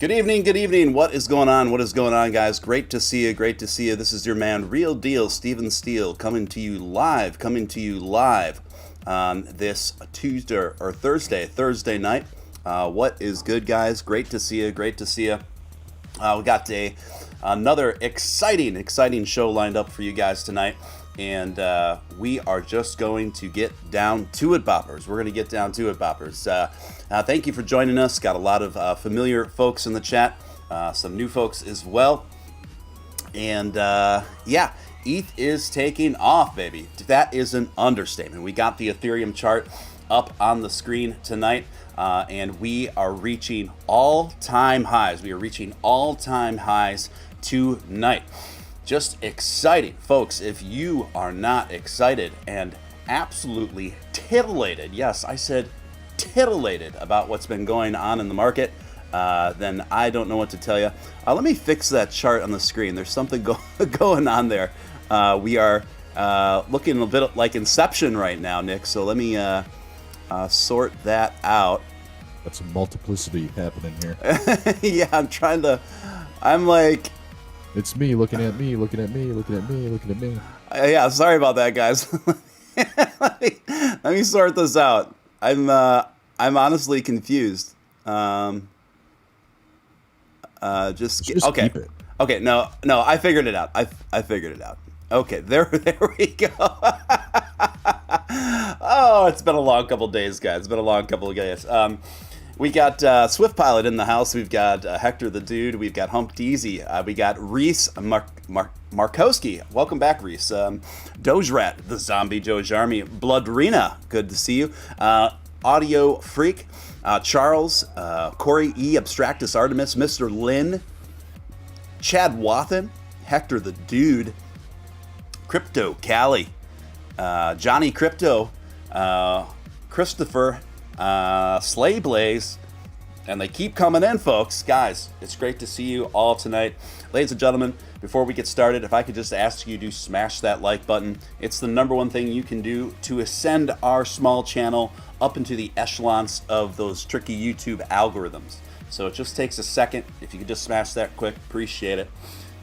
Good evening, good evening. What is going on? What is going on, guys? Great to see you, great to see you. This is your man, Real Deal, Steele, coming to you live on this Tuesday or Thursday night. What is good, guys? Great to see you, great to see you. We got another exciting show lined up for you guys tonight. And we are just going to get down to it, boppers. We're going to get down to it, boppers. Thank you for joining us. Got a lot of familiar folks in the chat, some new folks as well. And yeah, ETH is taking off, baby. That is an understatement. We got the Ethereum chart up on the screen tonight, and we are reaching all-time highs. We are reaching all-time highs tonight. Just exciting, folks. If you are not excited and absolutely titillated, yes, I said titillated about what's been going on in the market, then I don't know what to tell you. Let me fix that chart on the screen. There's something going on there. We are looking a bit like Inception right now, Nick, so let me sort that out. That's a multiplicity happening here. Yeah, I'm like... It's me looking at me, looking at me, looking at me, looking at me. Yeah, sorry about that, guys. let me sort this out. I'm honestly confused. Just okay. Keep it. Okay, no, I figured it out. I figured it out. Okay, there we go. Oh, it's been a long couple days, guys. It's been a long couple of days. We got Swift Pilot in the house. We've got Hector the Dude. We've got Hump Deezy. We got Reese Markowski. Welcome back, Reese. Doge Rat, the Zombie Doge Army. Bloodrina, good to see you. Audio Freak. Charles. Corey E. Abstractus Artemis. Mr. Lynn. Chad Wathen. Hector the Dude. Crypto Callie. Johnny Crypto. Christopher. Slay Blaze, and they keep coming in, folks. Guys, it's great to see you all tonight. Ladies and gentlemen, before we get started, if I could just ask you to smash that like button. It's the number one thing you can do to ascend our small channel up into the echelons of those tricky YouTube algorithms. So it just takes a second. If you could just smash that quick, appreciate it.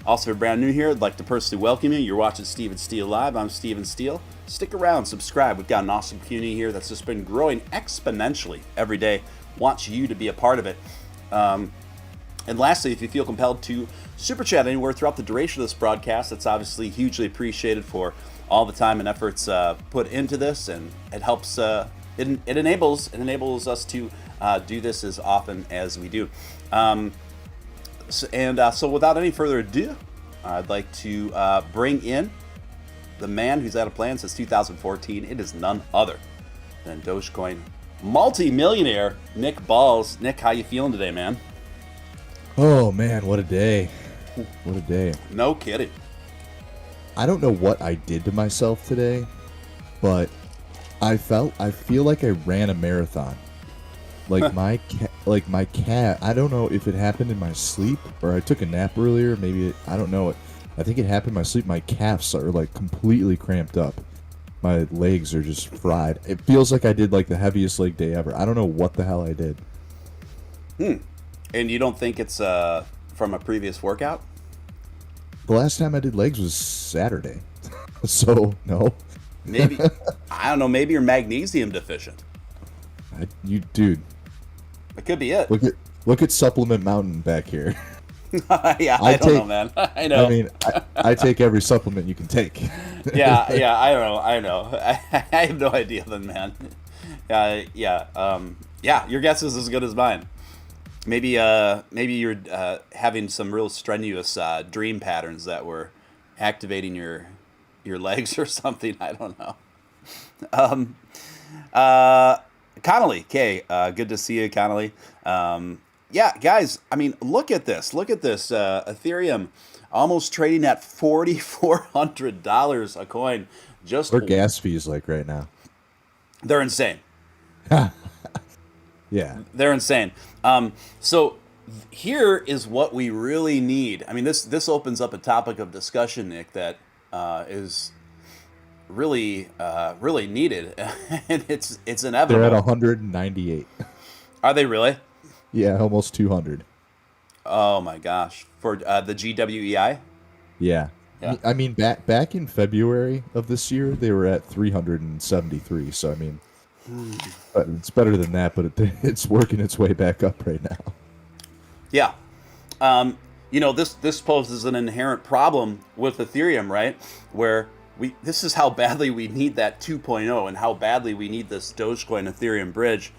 Also, if you're brand new here, I'd like to personally welcome you. You're watching Steele Live. I'm Steele. Stick around, subscribe. We've got an awesome community here that's just been growing exponentially every day. Want you to be a part of it. And lastly, if you feel compelled to super chat anywhere throughout the duration of this broadcast, that's obviously hugely appreciated for all the time and efforts put into this, and it helps. It enables us to do this as often as we do. So without any further ado, I'd like to bring in the man who's had a plan since 2014. It is none other than Dogecoin multi-millionaire Nick Balls. Nick, how you feeling today, man? Oh man, what a day. What a day. No kidding. I don't know what I did to myself today, but I feel like I ran a marathon. Like my cat, I don't know if it happened in my sleep or I took a nap earlier. Maybe I don't know. I think it happened in my sleep. My calves are like completely cramped up. My legs are just fried. It feels like I did like the heaviest leg day ever. I don't know what the hell I did. And you don't think it's from a previous workout? The last time I did legs was Saturday. So, no. Maybe, I don't know, maybe you're magnesium deficient. Dude. It could be it. Look at Supplement Mountain back here. Yeah, I don't know, man. I know. I mean, I take every supplement you can take. Yeah, I don't know. I have no idea then, man. Yeah, your guess is as good as mine. Maybe you're having some real strenuous dream patterns that were activating your legs or something. I don't know. Connolly, Kay, good to see you, Connolly. Yeah, guys, I mean, look at this. Ethereum almost trading at $4,400 a coin. What are gas fees like right now? They're insane. Yeah. They're insane. So here is what we really need. I mean, this opens up a topic of discussion, Nick, that is really needed, and it's inevitable. They're at 198. Are they really? Yeah, almost 200. Oh my gosh. For the GWEI? Yeah. Yeah. I mean, back in February of this year, they were at 373. So I mean, it's better than that, but it's working its way back up right now. Yeah. This poses an inherent problem with Ethereum, right? Where this is how badly we need that 2.0 and how badly we need this Dogecoin Ethereum bridge,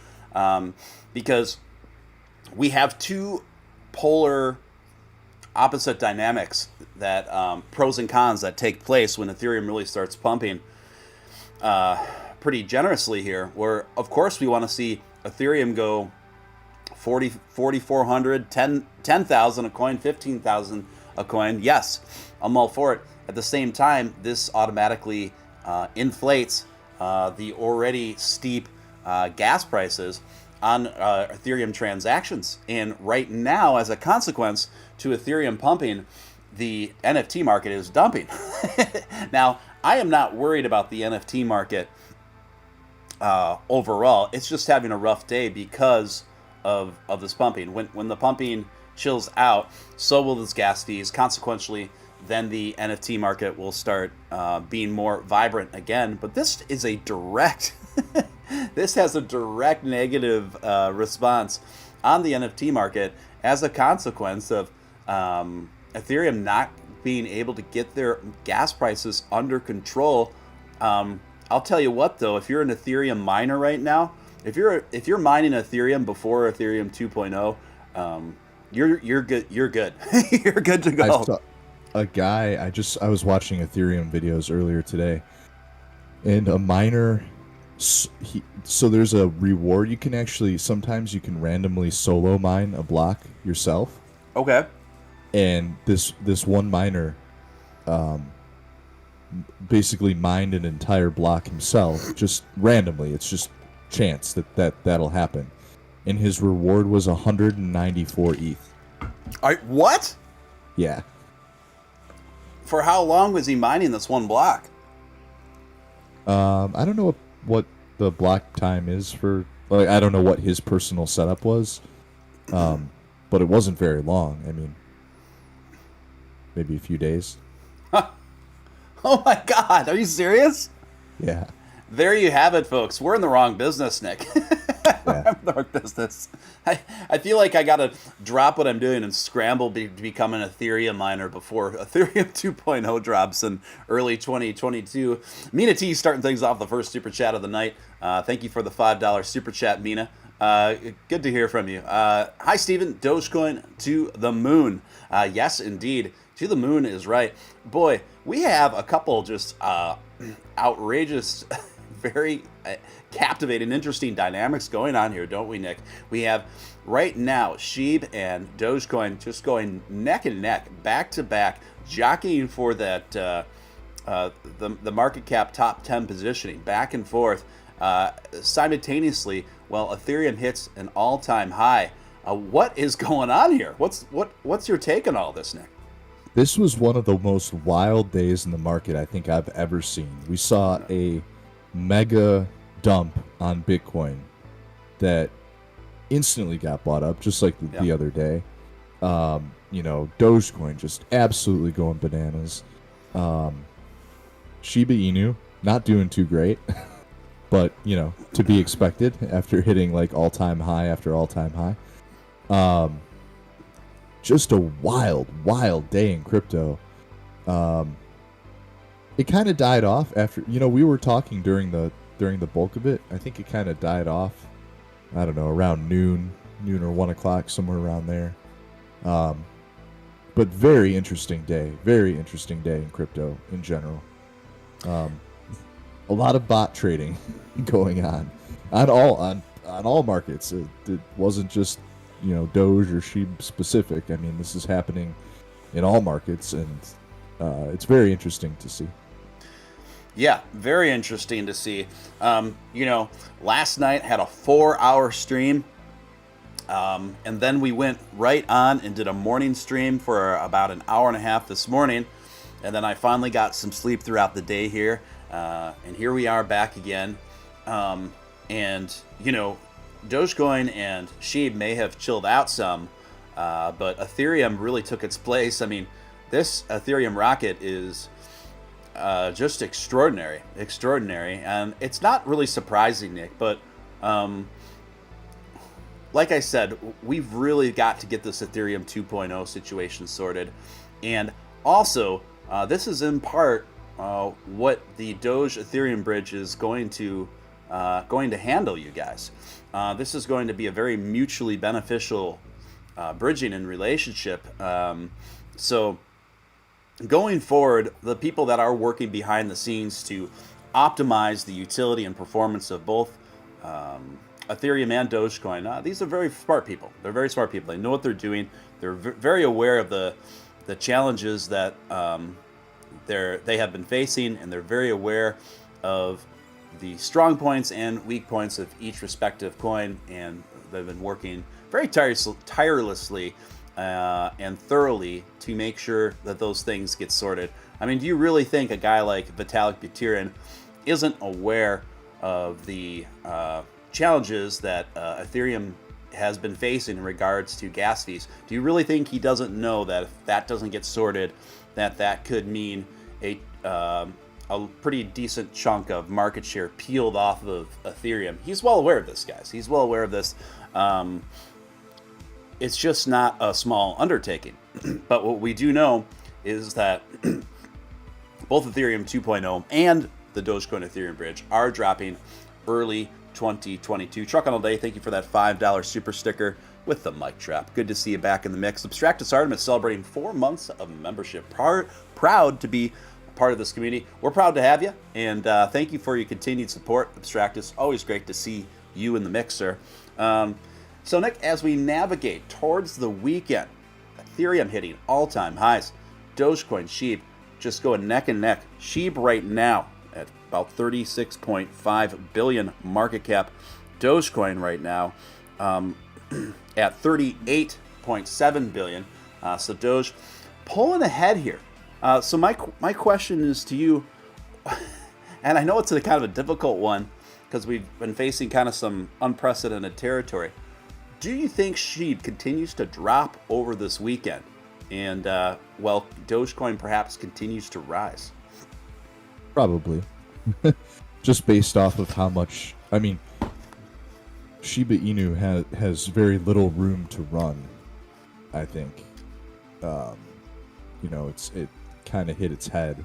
because we have two polar opposite dynamics that pros and cons that take place when Ethereum really starts pumping pretty generously here, where of course we want to see Ethereum go 4,400, 10,000 a coin, 15,000 a coin. Yes, I'm all for it. At the same time, this automatically inflates the already steep gas prices on Ethereum transactions. And right now, as a consequence to Ethereum pumping, the NFT market is dumping. Now, I am not worried about the NFT market overall. It's just having a rough day because of this pumping. When the pumping chills out, so will those gas fees. Consequently, then the NFT market will start being more vibrant again. But this is a direct, this has a direct negative response on the NFT market as a consequence of Ethereum not being able to get their gas prices under control. I'll tell you what, though, if you're an Ethereum miner right now, if you're mining Ethereum before Ethereum 2.0, you're good. You're good. You're good to go. I saw a guy. I was watching Ethereum videos earlier today, and a miner. So there's a reward. You can actually sometimes you can randomly solo mine a block yourself. Okay. And this one miner, basically mined an entire block himself, just randomly. It's just chance that'll happen, and his reward was 194 ETH. What? Yeah. For how long was he mining this one block? I don't know what the block time is for. Like, I don't know what his personal setup was, but it wasn't very long. I mean, maybe a few days. Oh my God! Are you serious? Yeah. There you have it, folks. We're in the wrong business, Nick. We're in the wrong business. I feel like I got to drop what I'm doing and scramble to become an Ethereum miner before Ethereum 2.0 drops in early 2022. Mina T starting things off the first Super Chat of the night. Thank you for the $5 Super Chat, Mina. Good to hear from you. Hi, Steven. Dogecoin to the moon. Yes, indeed. To the moon is right. Boy, we have a couple just outrageous, very captivating, interesting dynamics going on here, don't we, Nick? We have right now Shib and Dogecoin just going neck and neck, back to back, jockeying for that the market cap top 10 positioning, back and forth simultaneously. While Ethereum hits an all-time high. What is going on here? What's your take on all this, Nick? This was one of the most wild days in the market I think I've ever seen. We saw a mega dump on Bitcoin that instantly got bought up, just like the other day. Dogecoin just absolutely going bananas. Shiba Inu not doing too great, but to be expected after hitting like all-time high after all-time high. Just a wild day in crypto. It kind of died off after, we were talking during the bulk of it. I think it kind of died off, I don't know, around noon or 1 o'clock, somewhere around there. But very interesting day in crypto in general. A lot of bot trading going on all markets. It wasn't just Doge or Shib specific. I mean, this is happening in all markets, and it's very interesting to see. Yeah, very interesting to see. Last night had a 4-hour stream, and then we went right on and did a morning stream for about an hour and a half this morning, and then I finally got some sleep throughout the day here, and here we are back again. Dogecoin and Shib may have chilled out some, but Ethereum really took its place. I mean, this Ethereum rocket is just extraordinary, and it's not really surprising, Nick, but like I said, we've really got to get this Ethereum 2.0 situation sorted, and also this is in part what the Doge Ethereum bridge is going to handle, you guys. This is going to be a very mutually beneficial bridging and relationship. So going forward, the people that are working behind the scenes to optimize the utility and performance of both Ethereum and Dogecoin, these are very smart people. They're very smart people. They know what they're doing. They're very aware of the challenges that they have been facing, and they're very aware of the strong points and weak points of each respective coin, and they've been working very tirelessly and thoroughly to make sure that those things get sorted. I mean, do you really think a guy like Vitalik Buterin isn't aware of the challenges that Ethereum has been facing in regards to gas fees? Do you really think he doesn't know that if that doesn't get sorted, that could mean a pretty decent chunk of market share peeled off of Ethereum? He's well aware of this, guys. He's well aware of this. It's just not a small undertaking. But what we do know is that both Ethereum 2.0 and the Dogecoin Ethereum bridge are dropping early 2022. Truck on all day, thank you for that $5 super sticker with the mic trap. Good to see you back in the mix. Abstractus Artemis celebrating 4 months of membership. Proud to be part of this community. We're proud to have you, and thank you for your continued support, Abstractus. Always great to see you in the mix, sir. So, Nick, as we navigate towards the weekend, Ethereum hitting all-time highs. Dogecoin, Shib, just going neck and neck. Shib right now at about 36.5 billion market cap. Dogecoin right now at 38.7 billion. So Doge pulling ahead here. So my question is to you, and I know it's a kind of a difficult one because we've been facing kind of some unprecedented territory. Do you think Shib continues to drop over this weekend, and well, Dogecoin perhaps continues to rise? Probably. Just based off of how much, I mean, Shiba Inu has very little room to run, I think. It kind of hit its head.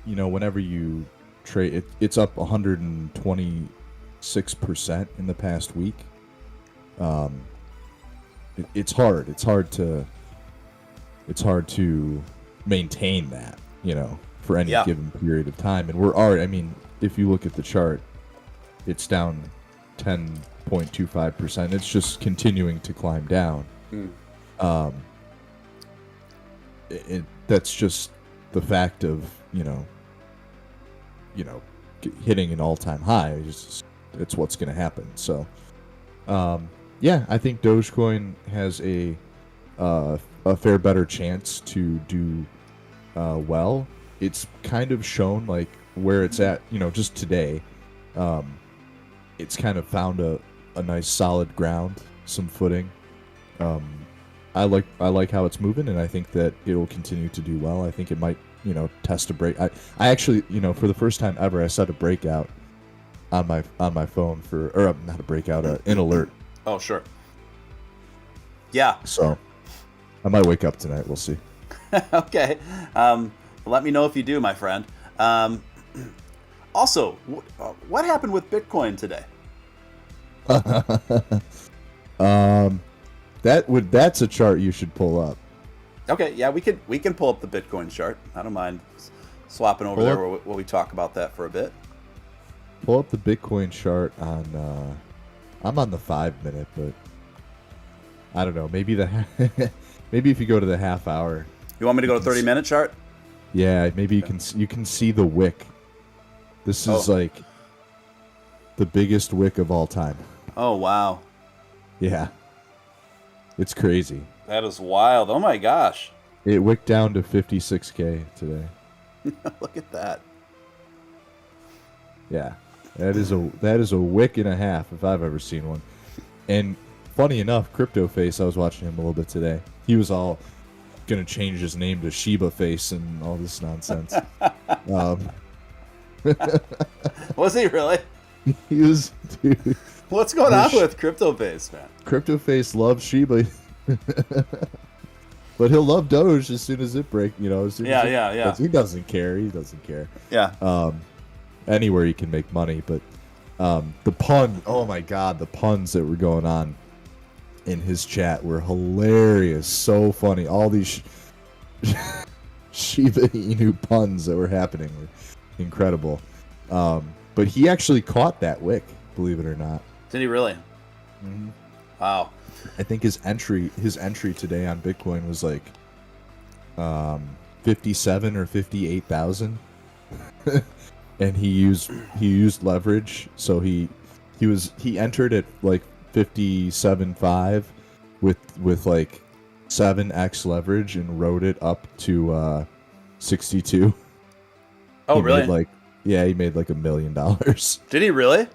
Whenever you trade, it's up 126% in the past week. It's hard. It's hard to maintain that, for any given period of time. And we're already, I mean, if you look at the chart, it's down 10.25%. It's just continuing to climb down. That's just the fact of, hitting an all-time high. It's what's going to happen. So, I think Dogecoin has a fair better chance to do well. It's kind of shown like where it's at, just today. It's kind of found a nice solid ground, some footing. I like how it's moving, and I think that it will continue to do well. I think it might, test a break. I actually, for the first time ever, I set a breakout on my phone not a breakout, an alert. Oh, sure. Yeah. So I might wake up tonight. We'll see. Okay. Let me know if you do, my friend. Also, what happened with Bitcoin today? That's a chart you should pull up. Okay, yeah, we can pull up the Bitcoin chart. I don't mind swapping over there while we talk about that for a bit. Pull up the Bitcoin chart on. I'm on the 5 minute, but I don't know. Maybe maybe if you go to the half hour. You want me to go to 30-minute chart? Yeah, maybe you can see the wick. This is like the biggest wick of all time. Oh wow. Yeah. It's crazy. That is wild. Oh my gosh. It wicked down to 56K today. Look at that. Yeah. That is a wick and a half if I've ever seen one. And funny enough, Crypto Face, I was watching him a little bit today. He was all gonna change his name to Shiba Face and all this nonsense. Was he really? He was, dude. What's going on with Crypto Face, man? Crypto Face loves Shiba, but he'll love Doge as soon as it breaks. You know, as soon as yeah. He doesn't care. He doesn't care. Yeah. Anywhere you can make money, but the pun. Oh my God, the puns that were going on in his chat were hilarious. So funny. All these Shiba Inu puns that were happening were incredible. But he actually caught that wick, believe it or not. Did he really? Mm-hmm. Wow. I think his entry today on Bitcoin was like 57 or 58,000. And he used leverage, so he entered at like 57.5 with like 7x leverage and rode it up to 62. Oh, really? He made like $1 million. Did he really?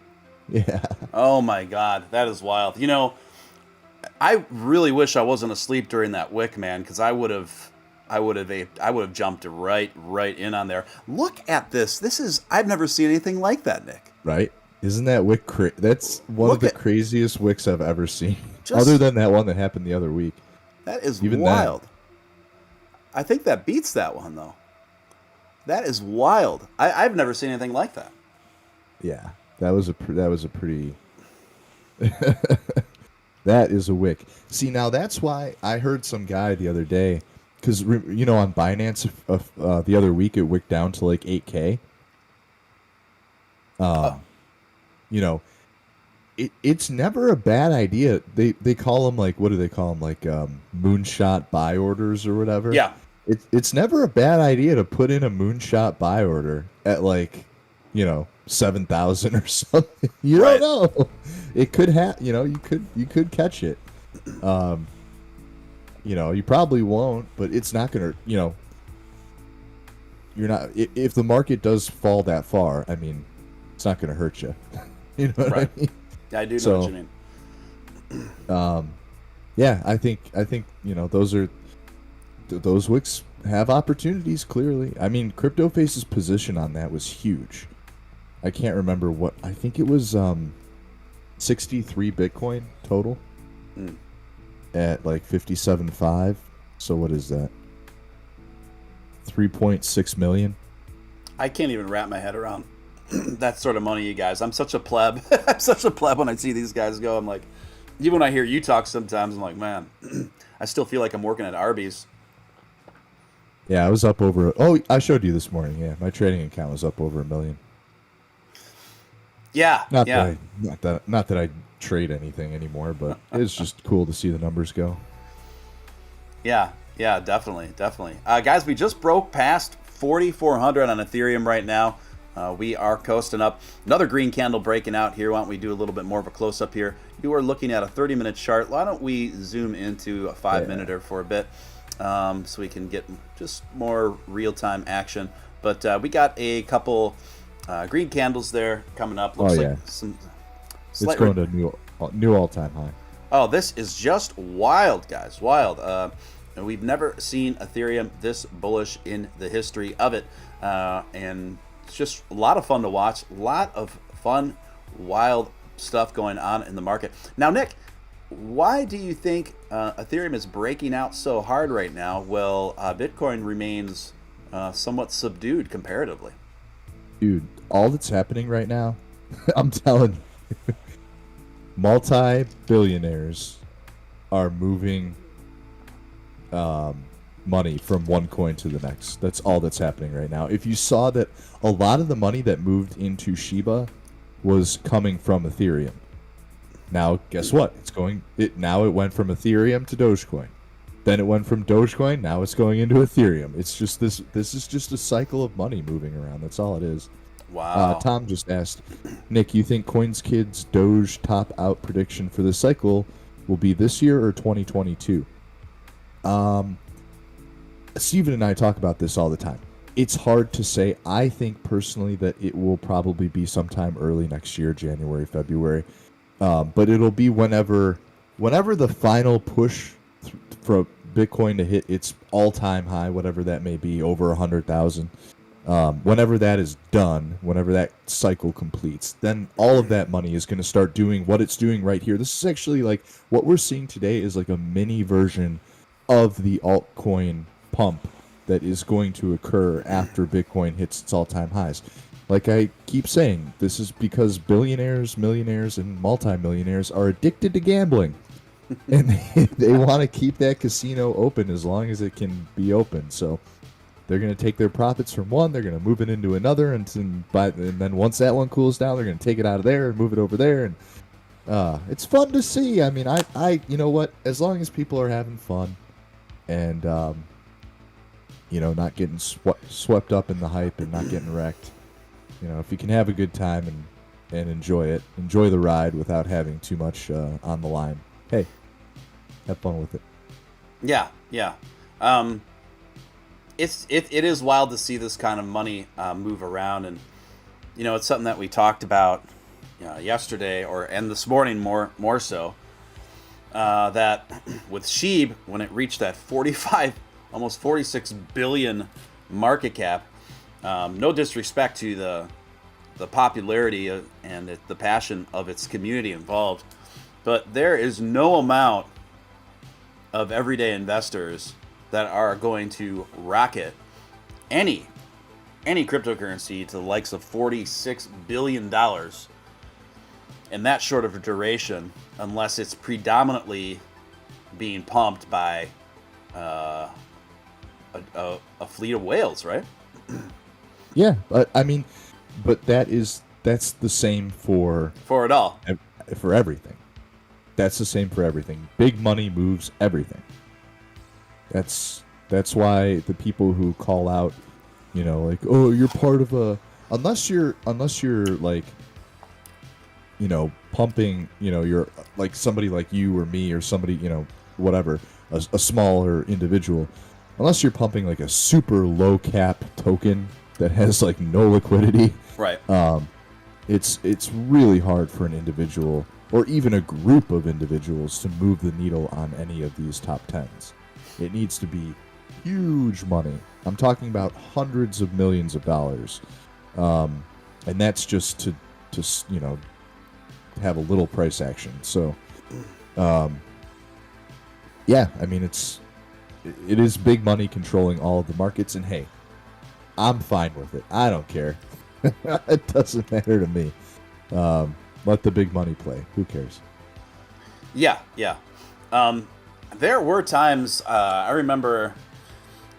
Yeah. Oh my God, that is wild. You know, I really wish I wasn't asleep during that wick, man, because I would have jumped right in on there. Look at this. I've never seen anything like that, Nick. Right? Isn't that wick that's one of the craziest wicks I've ever seen. Other than that one that happened the other week. That is wild. I think that beats that one though. That is wild. I've never seen anything like that. Yeah. That was a pretty that is a wick. See, now that's why I heard some guy the other day, because, you know, on Binance the other week it wicked down to like 8K. You know, it's never a bad idea. They call them, like, what do they call them? Like moonshot buy orders or whatever. Yeah. It's never a bad idea to put in a moonshot buy order at, like, you know, 7,000 or something. You don't know. It could you know, you could catch it. You know, you probably won't, but it's not gonna, you know, you're not, if the market does fall that far, I mean, it's not gonna hurt you. You know what I mean? Yeah, I do know what you mean. Yeah, I think, you know, those wicks have opportunities, clearly. I mean, Crypto Face's position on that was huge. I can't remember what, I think it was 63 Bitcoin total at like 57.5. So what is that? 3.6 million. I can't even wrap my head around that sort of money, you guys. I'm such a pleb. I'm such a pleb when I see these guys go. I'm like, even when I hear you talk sometimes, I'm like, man, I still feel like I'm working at Arby's. Yeah, I was up over, I showed you this morning. Yeah, my trading account was up over $1 million. Yeah, not that I trade anything anymore, but it's just cool to see the numbers go. Yeah, definitely. Guys, we just broke past 4,400 on Ethereum right now. We are coasting up. Another green candle breaking out here. Why don't we do a little bit more of a close-up here? You are looking at a 30-minute chart. Why don't we zoom into a 5-minuter for a bit, so we can get just more real-time action. But we got a couple green candles there coming up. Looks like some it's going to new all-time high. Oh, this is just wild, guys. Wild. And we've never seen Ethereum this bullish in the history of it. And it's just a lot of fun to watch. A lot of fun, wild stuff going on in the market. Now, Nick, why do you think Ethereum is breaking out so hard right now while Bitcoin remains somewhat subdued comparatively? Dude, all that's happening right now, I'm telling you, multi-billionaires are moving money from one coin to the next. That's all that's happening right now. If you saw that a lot of the money that moved into Shiba was coming from Ethereum. Now, guess what? Now it went from Ethereum to Dogecoin. Then it went from Dogecoin, now it's going into Ethereum. It's just this is just a cycle of money moving around. That's all it is. Wow. Tom just asked, Nick, you think CoinsKid's Doge top out prediction for this cycle will be this year or 2022? Steven and I talk about this all the time. It's hard to say. I think personally that it will probably be sometime early next year, January, February. But it'll be whenever whenever the final push for Bitcoin to hit its all-time high, whatever that may be, over 100,000, whenever that is done, whenever that cycle completes, then all of that money is going to start doing what it's doing right here. This is actually like what we're seeing today is like a mini version of the altcoin pump that is going to occur after Bitcoin hits its all-time highs. Like I keep saying, this is because billionaires, millionaires, and multimillionaires are addicted to gambling. And they want to keep that casino open as long as it can be open. So they're going to take their profits from one, they're going to move it into another, and then once that one cools down, they're going to take it out of there and move it over there. And it's fun to see. I mean, I you know what? As long as people are having fun and, not getting swept up in the hype and not getting wrecked, if you can have a good time and enjoy the ride without having too much on the line, hey, have fun with it. Yeah. It is wild to see this kind of money move around, and it's something that we talked about yesterday and this morning more so, that with Shib, when it reached that 45, almost 46 billion market cap, no disrespect to the popularity and the passion of its community involved, but there is no amount of everyday investors that are going to rocket any cryptocurrency to the likes of $46 billion in that short of a duration, unless it's predominantly being pumped by a fleet of whales, right? Yeah, but that's the same for it all. For everything. That's the same for everything. Big money moves everything. That's why the people who call out, like, oh, you're part of unless you're like, pumping, you're like somebody like you or me or somebody, whatever, a smaller individual, unless you're pumping like a super low cap token that has like no liquidity, right? It's really hard for an individual or even a group of individuals to move the needle on any of these top tens. It needs to be huge money. I'm talking about hundreds of millions of dollars, and that's just to have a little price action. So, yeah, I mean it is big money controlling all of the markets, and hey, I'm fine with it. I don't care. It doesn't matter to me. Let the big money play. Who cares? Yeah. There were times I remember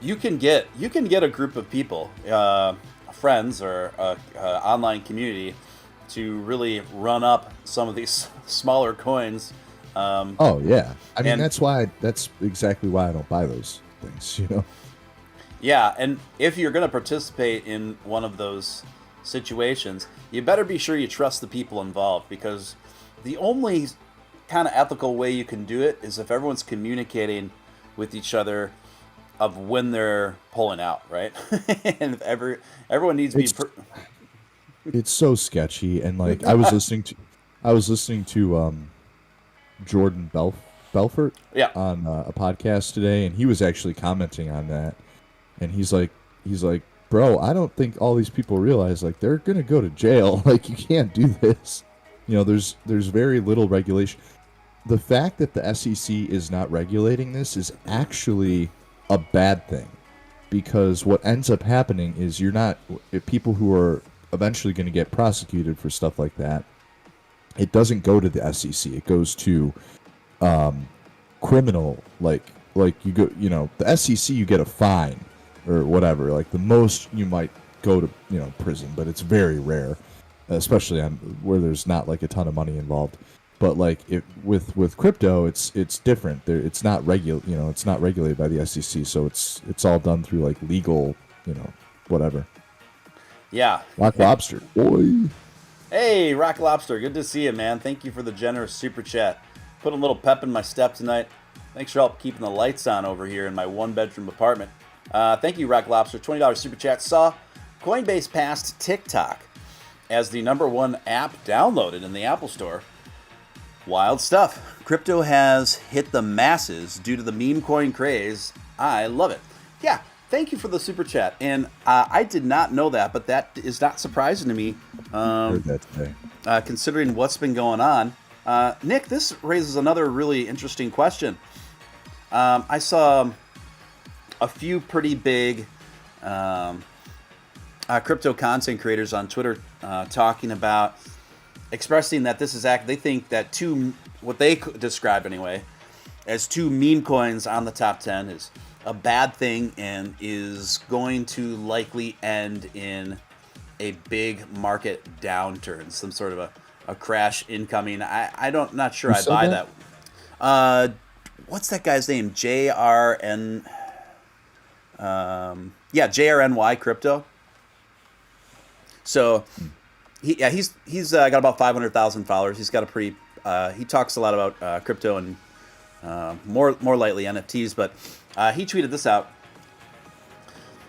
you can get a group of people, friends or online community, to really run up some of these smaller coins. Oh yeah, I mean that's exactly why I don't buy those things. Yeah, and if you're going to participate in one of those situations, you better be sure you trust the people involved, because the only kind of ethical way you can do it is if everyone's communicating with each other of when they're pulling out, right? And if everyone needs to be it's so sketchy, and like I was listening to Jordan Belfort on a podcast today, and he was actually commenting on that, and he's like, bro, I don't think all these people realize like they're gonna go to jail. Like, you can't do this. There's very little regulation. The fact that the SEC is not regulating this is actually a bad thing, because what ends up happening is people who are eventually going to get prosecuted for stuff like that, it doesn't go to the SEC. It goes to criminal, like you go, the SEC, you get a fine or whatever. Like the most you might go to, prison, but it's very rare, especially on where there's not like a ton of money involved. But like with crypto, it's different. It's not it's not regulated by the SEC, so it's all done through like legal, whatever. Yeah. Rock Lobster, boy. Hey, Rock Lobster, good to see you, man. Thank you for the generous super chat. Put a little pep in my step tonight. Thanks for help keeping the lights on over here in my one-bedroom apartment. Thank you, Rock Lobster. $20 super chat. Saw Coinbase passed TikTok as the #1 app downloaded in the Apple Store. Wild stuff. Crypto has hit the masses due to the meme coin craze. I love it. Yeah, thank you for the super chat. And I did not know that, but that is not surprising to me. Heard that today. Considering what's been going on. Nick, this raises another really interesting question. I saw a few pretty big crypto content creators on Twitter talking about expressing that this is they think that what they describe anyway as two meme coins on the top 10 is a bad thing and is going to likely end in a big market downturn, some sort of a crash incoming. Not sure I buy that. What's that guy's name? JRN. JRNY Crypto. So he's got about 500,000 followers. He's got a pretty. He talks a lot about crypto and more lightly NFTs. But he tweeted this out.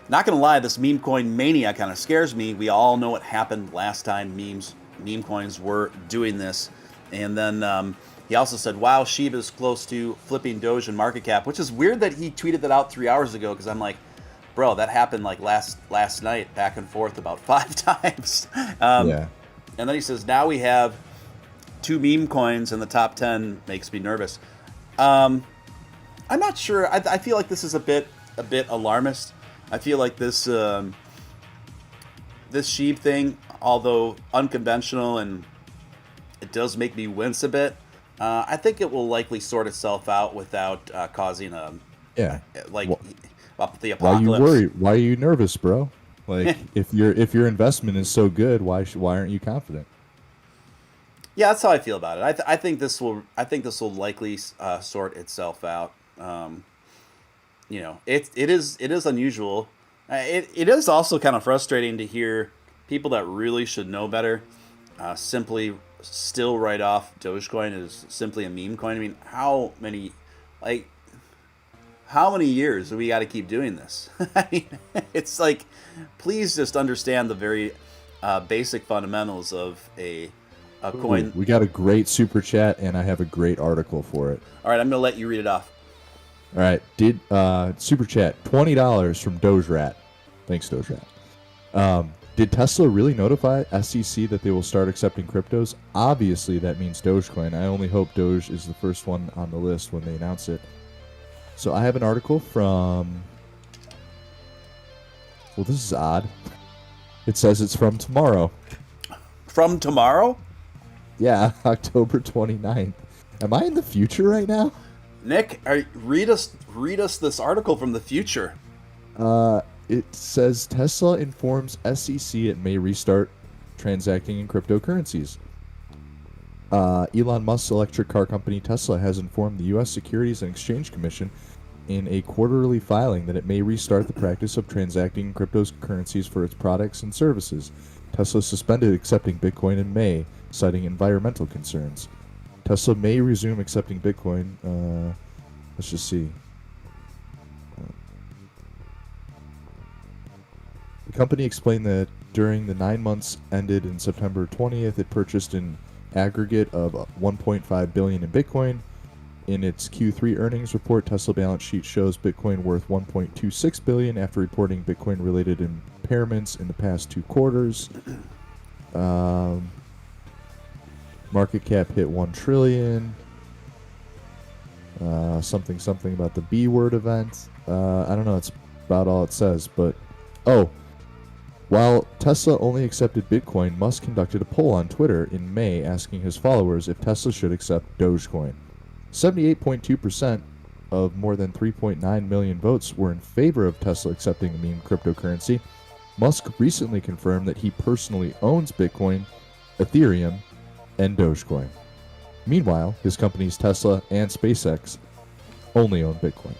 Not gonna lie, this meme coin mania kind of scares me. We all know what happened last time meme coins were doing this. And then he also said, "Wow, Shib is close to flipping Doge in market cap," which is weird that he tweeted that out 3 hours ago. Because I'm like, bro, that happened like last night, back and forth about 5 times. Yeah. And then he says, now we have 2 meme coins in the top 10. Makes me nervous. I'm not sure. I feel like this is a bit alarmist. I feel like this Shib thing, although unconventional and it does make me wince a bit, I think it will likely sort itself out without causing the apocalypse. Why are you nervous, bro? Like, if your investment is so good, why aren't you confident? Yeah, that's how I feel about it. I think this will likely sort itself out. It is unusual. It is also kind of frustrating to hear people that really should know better simply still write off Dogecoin as simply a meme coin. I mean, how many years do we got to keep doing this? I mean, it's like, please just understand the very basic fundamentals of a coin. We got a great super chat, and I have a great article for it. All right, I'm going to let you read it off. All right, super chat $20 from Doge Rat. Thanks, Doge Rat. Did Tesla really notify SEC that they will start accepting cryptos? Obviously, that means Dogecoin. I only hope Doge is the first one on the list when they announce it. So I have an article from... Well, this is odd. It says it's from tomorrow. From tomorrow? Yeah, October 29th. Am I in the future right now? Nick, read us this article from the future. It says Tesla informs SEC it may restart transacting in cryptocurrencies. Elon Musk's electric car company Tesla has informed the U.S. Securities and Exchange Commission in a quarterly filing that it may restart the practice of transacting in cryptocurrencies for its products and services. Tesla suspended accepting Bitcoin in May, citing environmental concerns. Tesla may resume accepting Bitcoin. Let's just see. The company explained that during the 9 months ended in September 20th, it purchased an aggregate of $1.5 billion in Bitcoin. In its Q3 earnings report, Tesla balance sheet shows Bitcoin worth $1.26 billion after reporting Bitcoin-related impairments in the past 2 quarters. Market cap hit $1 trillion. Something about the B word event. I don't know. It's about all it says. But while Tesla only accepted Bitcoin, Musk conducted a poll on Twitter in May asking his followers if Tesla should accept Dogecoin. 78.2% of more than 3.9 million votes were in favor of Tesla accepting the meme cryptocurrency. Musk recently confirmed that he personally owns Bitcoin, Ethereum, and Dogecoin. Meanwhile, his companies Tesla and SpaceX only own Bitcoin.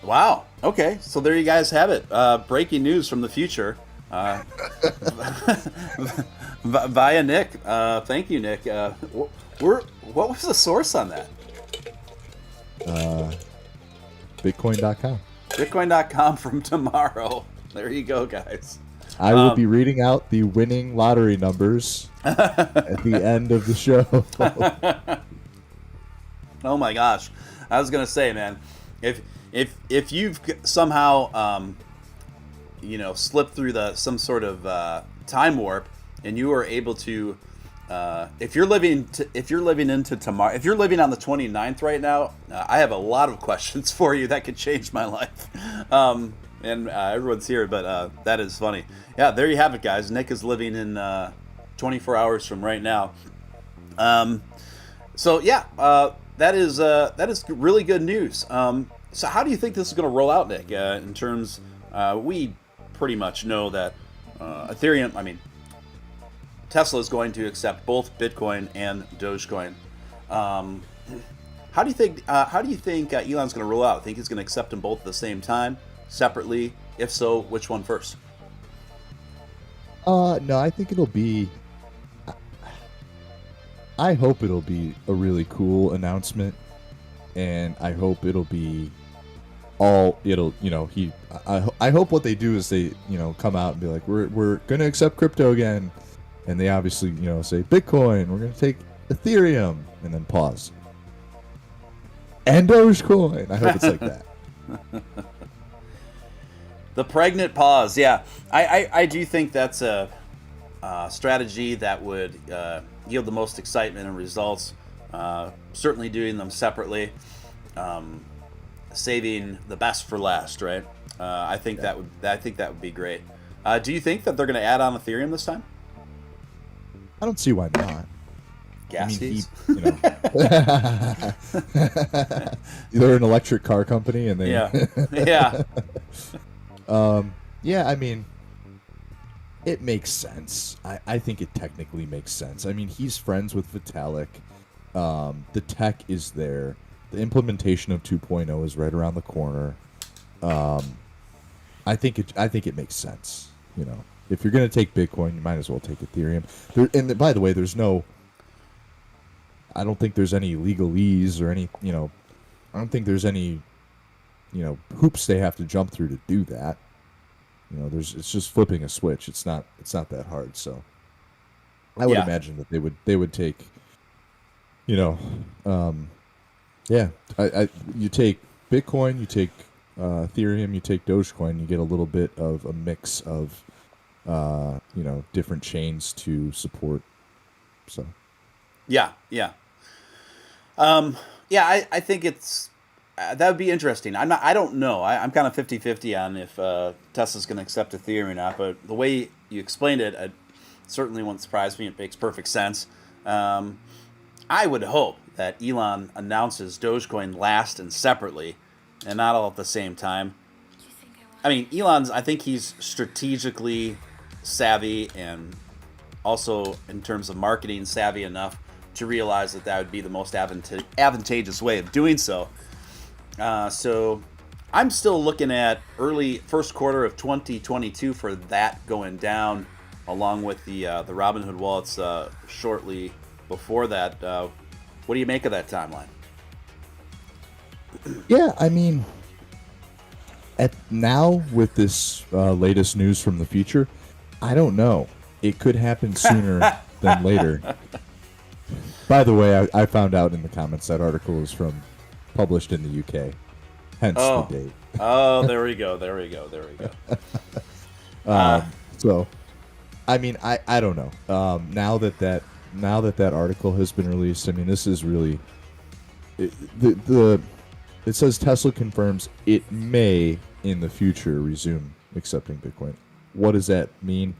Wow. Okay, so there you guys have it. Breaking news from the future. Via Nick. Thank you, Nick. What was the source on that? Bitcoin.com. Bitcoin.com from tomorrow. There you go, guys. I will be reading out the winning lottery numbers at the end of the show. Oh my gosh, I was gonna say, man, if you've somehow slipped through some sort of time warp, and you are able to, if you're living into tomorrow, if you're living on the 29th right now, I have a lot of questions for you that could change my life. And everyone's here, but that is funny. Yeah, there you have it, guys. Nick is living in 24 hours from right now. So yeah, that is really good news. So how do you think this is going to roll out, Nick? In terms, we pretty much know that Tesla is going to accept both Bitcoin and Dogecoin. How do you think Elon's going to roll out? Think he's going to accept them both at the same time, separately? If so, which one first? No, I think it'll be. I hope it'll be a really cool announcement, and I hope it'll be all. I hope what they do is they come out and be like, we're gonna accept crypto again, and they obviously say Bitcoin, we're gonna take Ethereum, and then pause. And Dogecoin. I hope it's like that. The pregnant pause, yeah. I do think that's a strategy that would yield the most excitement and results. Certainly doing them separately, saving the best for last, right? I think that would be great. Do you think that they're going to add on Ethereum this time? I don't see why not. Gas fees. They're an electric car company, and they yeah. Yeah, I mean, it makes sense. I think it technically makes sense. I mean, he's friends with Vitalik. The tech is there. The implementation of 2.0 is right around the corner. I think it makes sense. If you're going to take Bitcoin, you might as well take Ethereum. And by the way, I don't think there's any legalese or any, I don't think there's any, hoops they have to jump through to do that. It's just flipping a switch. It's not that hard. So I would imagine that they would take, you take Bitcoin, you take Ethereum, you take Dogecoin, you get a little bit of a mix of, different chains to support. So. Yeah. I think it's that would be interesting. I don't know. I'm kind of 50-50 on if Tesla's going to accept Ethereum or not. But the way you explained it certainly won't surprise me. It makes perfect sense. I would hope that Elon announces Dogecoin last and separately, and not all at the same time. I mean, I think he's strategically savvy and also in terms of marketing savvy enough to realize that would be the most advantageous way of doing so. So I'm still looking at early first quarter of 2022 for that going down, along with the Robinhood wallets shortly before that. What do you make of that timeline? Yeah, I mean, now with this latest news from the future, I don't know. It could happen sooner than later. By the way, I found out in the comments that article is published in the UK, hence the date. Oh, there we go. So, I mean, I don't know. Now that article has been released, I mean, this is really it says Tesla confirms it may in the future resume accepting Bitcoin. What does that mean?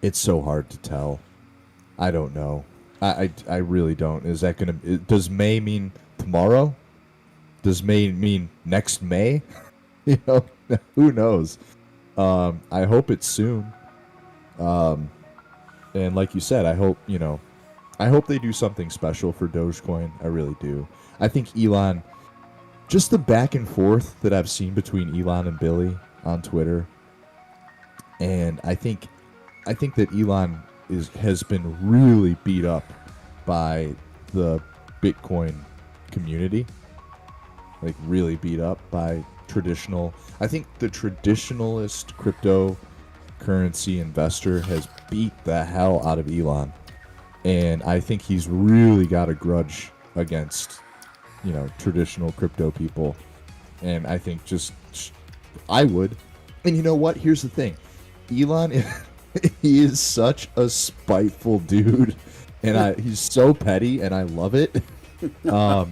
It's so hard to tell. I don't know. I really don't. Is that going to... Does May mean tomorrow? Does May mean next May? Who knows? I hope it's soon. And like you said, I hope they do something special for Dogecoin. I really do. I think Elon... Just the back and forth that I've seen between Elon and Billy on Twitter, and I think that Elon has been really beat up by the Bitcoin community, like really beat up by traditional. I think the traditionalist cryptocurrency investor has beat the hell out of Elon, and I think he's really got a grudge against, traditional crypto people. And I think I would. And you know what? Here's the thing. Elon, he is such a spiteful dude, and he's so petty, and I love it. But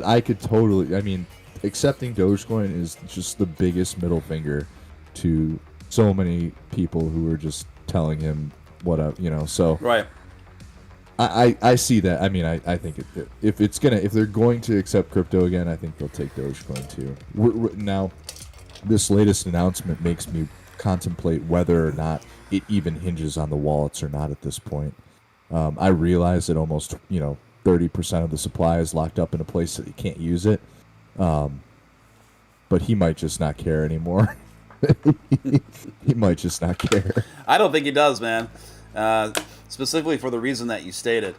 I could totally, accepting Dogecoin is just the biggest middle finger to so many people who are just telling him what up, so. Right. I see that. I think if they're going to accept crypto again, I think they'll take Dogecoin too. Now, this latest announcement makes me contemplate whether or not it even hinges on the wallets or not at this point. I realize that almost 30% of the supply is locked up in a place that you can't use it. But he might just not care anymore. He might just not care. I don't think he does, man. Specifically for the reason that you stated.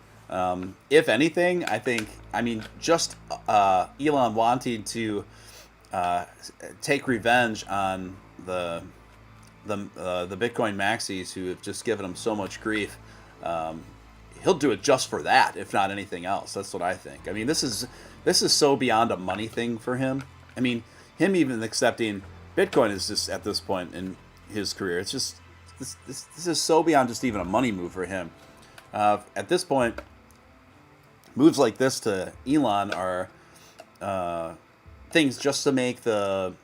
If anything, just Elon wanting to take revenge on the Bitcoin maxis who have just given him so much grief. He'll do it just for that, if not anything else. That's what I think. This is so beyond a money thing for him. Him even accepting Bitcoin is just at this point in his career. It's just this is so beyond just even a money move for him. At this point, moves like this to Elon are things just to make the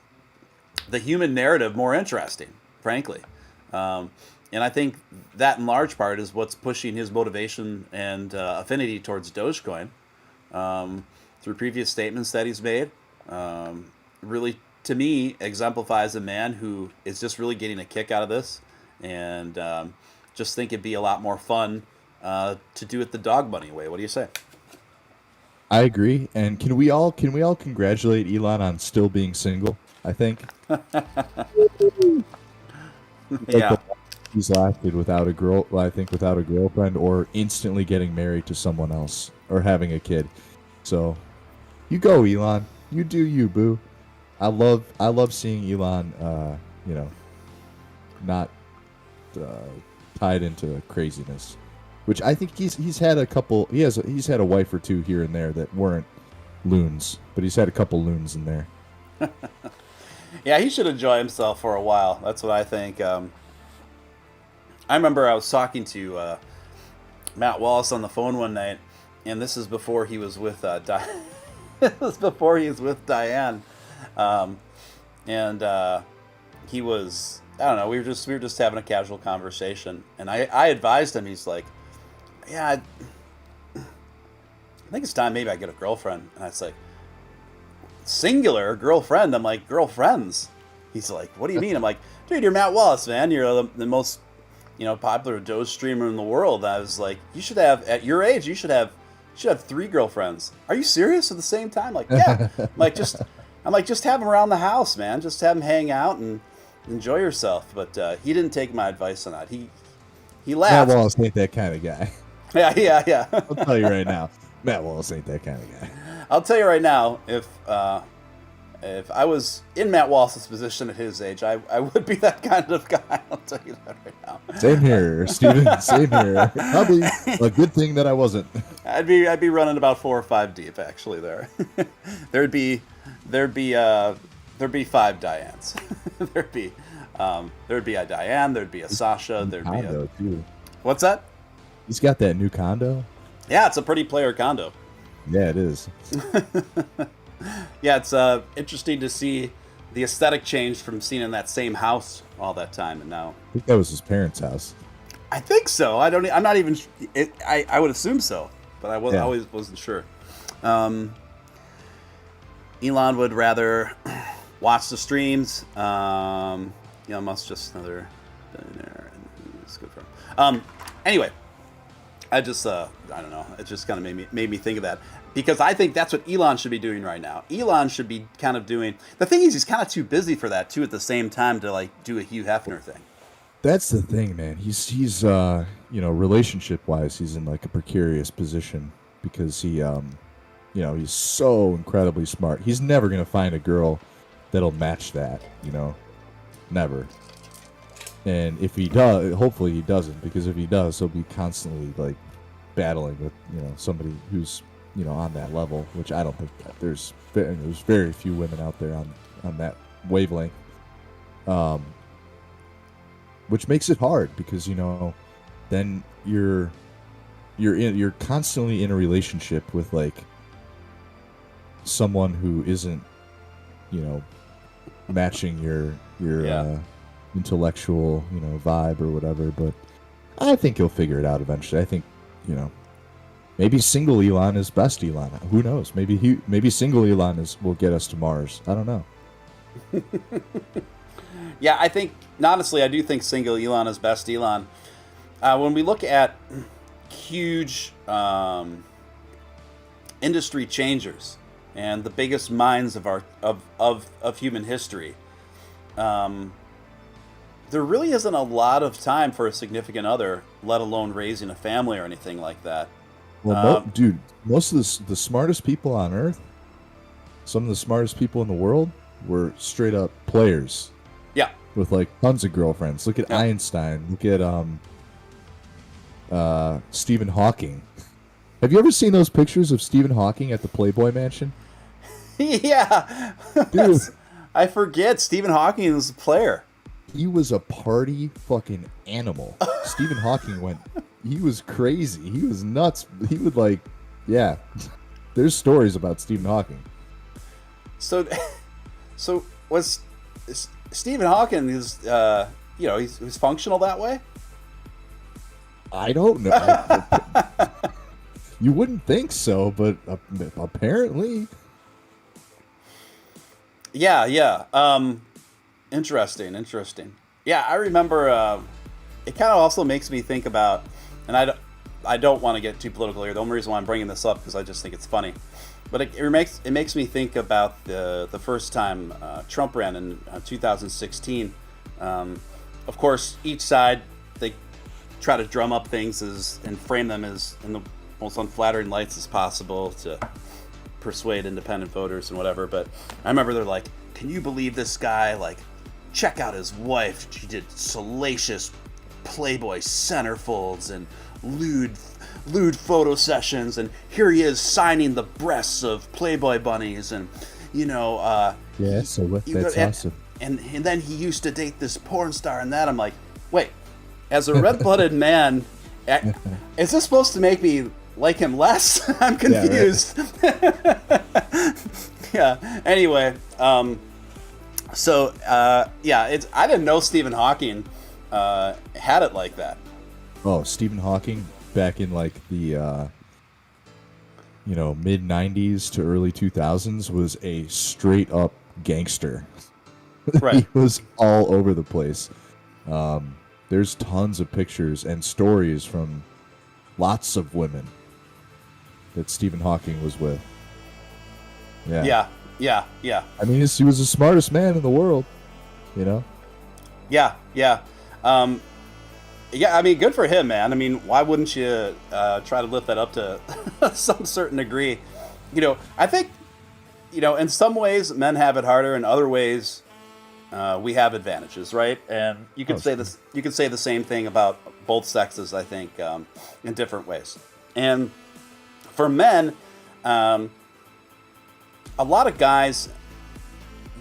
human narrative more interesting, frankly. And I think that in large part is what's pushing his motivation and affinity towards Dogecoin through previous statements that he's made. Really, to me, exemplifies a man who is just really getting a kick out of this and just think it'd be a lot more fun to do it the dog money way. What do you say? I agree. And can we all congratulate Elon on still being single? I think. Yeah. He's lasted without a girlfriend or instantly getting married to someone else or having a kid. So, you go, Elon. You do you, boo. I love seeing Elon, not tied into craziness, which I think he's had a couple. He's had a wife or two here and there that weren't loons, but he's had a couple loons in there. Yeah, he should enjoy himself for a while. That's what I think. I remember I was talking to Matt Wallace on the phone one night, and this is before he was with Diane. It was before he was with Diane, and he was, I don't know. We were just having a casual conversation, and I advised him. He's like, "Yeah, I think it's time maybe I get a girlfriend." And I was like, "Singular girlfriend?" I'm like, "Girlfriends?" He's like, "What do you mean?" I'm like, "Dude, you're Matt Wallace, man. You're the most popular Doge streamer in the world." I was like, "You should have, at your age, you should have 3 girlfriends." "Are you serious?" At the same time, like, yeah. I'm like, just have them around the house, man. Just have them hang out and enjoy yourself. But he didn't take my advice on that. He laughed. Matt Wallace ain't that kind of guy. Yeah. I'll tell you right now, Matt Wallace ain't that kind of guy. I'll tell you right now, if I was in Matt Wallace's position at his age, I would be that kind of guy. I'll tell you that right now. Same here, Steven. Same here. Probably a good thing that I wasn't. I'd be running about 4 or 5 deep actually there. there'd be 5 Dianes. there'd be a Diane. There'd be a Sasha. There'd be a too. What's that? He's got that new condo. Yeah, it's a pretty player condo. Yeah, it is. Yeah, it's interesting to see the aesthetic change from seeing in that same house all that time, and now. I think that was his parents' house. I think so. I'm not even. I would assume so, but I always wasn't sure. Elon would rather watch the streams. Musk just another billionaire, and it's good for him. Anyway, I don't know. It just kind of made me think of that. Because I think that's what Elon should be doing right now. Elon should be kind of doing... The thing is, he's kind of too busy for that, too, at the same time to, do a Hugh Hefner thing. That's the thing, man. He's relationship-wise, he's in, a precarious position because he, he's so incredibly smart. He's never going to find a girl that'll match that, never. And if he does, hopefully he doesn't, because if he does, he'll be constantly like battling with somebody who's on that level, which I don't think that there's very few women out there on that wavelength, which makes it hard because then you're constantly in a relationship with like someone who isn't matching your intellectual vibe or whatever. But I think he'll figure it out eventually. I think maybe single Elon is best Elon. Who knows? Maybe single Elon will get us to Mars. I don't know. Yeah, I think honestly, I do think single Elon is best Elon. When we look at huge industry changers and the biggest minds of human history, there really isn't a lot of time for a significant other, let alone raising a family or anything like that. Well, dude, most of the smartest people on Earth, some of the smartest people in the world, were straight up players. Yeah. With like tons of girlfriends. Look at Einstein. Look at Stephen Hawking. Have you ever seen those pictures of Stephen Hawking at the Playboy Mansion? Yeah. Dude. I forget Stephen Hawking was a player. He was a party fucking animal. Stephen Hawking he was crazy. He was nuts. He would there's stories about Stephen Hawking. So was Stephen Hawking he's functional that way? I don't know. You wouldn't think so, but apparently. Yeah. Interesting. Yeah, I remember. It kind of also makes me think about, and I don't want to get too political here. The only reason why I'm bringing this up because I just think it's funny, but it makes me think about the first time Trump ran in 2016. Of course, each side they try to drum up things and frame them as in the most unflattering lights as possible to persuade independent voters and whatever. But I remember they're like, "Can you believe this guy? Like, check out his wife. She did salacious Playboy centerfolds and lewd photo sessions, and here he is signing the breasts of Playboy bunnies, and so that's awesome. And then he used to date this porn star and that." I'm like, wait, as a red-blooded man, is this supposed to make me like him less? I'm confused. Yeah. Anyway, I didn't know Stephen Hawking had it like that. Oh, Stephen Hawking back in like the mid 90s to early 2000s was a straight up gangster. Right. He was all over the place. There's tons of pictures and stories from lots of women that Stephen Hawking was with. Yeah. I mean, he was the smartest man in the world, Yeah. I mean, good for him, man. I mean, why wouldn't you try to lift that up to some certain degree? I think, in some ways men have it harder. In other ways, we have advantages, right? And you could say this. You could say the same thing about both sexes, I think, in different ways. And for men, a lot of guys,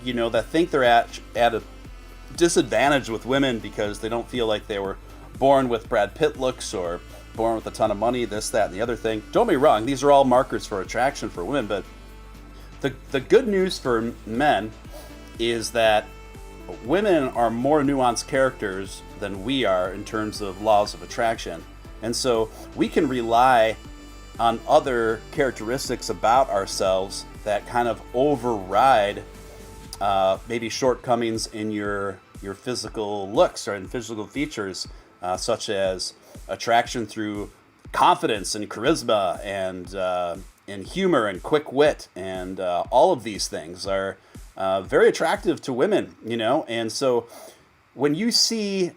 that think they're at a disadvantage with women because they don't feel like they were born with Brad Pitt looks or born with a ton of money, this, that, and the other thing. Don't be wrong; these are all markers for attraction for women. But the good news for men is that women are more nuanced characters than we are in terms of laws of attraction. And so we can rely on other characteristics about ourselves that kind of override maybe shortcomings in your physical looks or in physical features, such as attraction through confidence and charisma and humor and quick wit. And all of these things are very attractive to women, And so when you see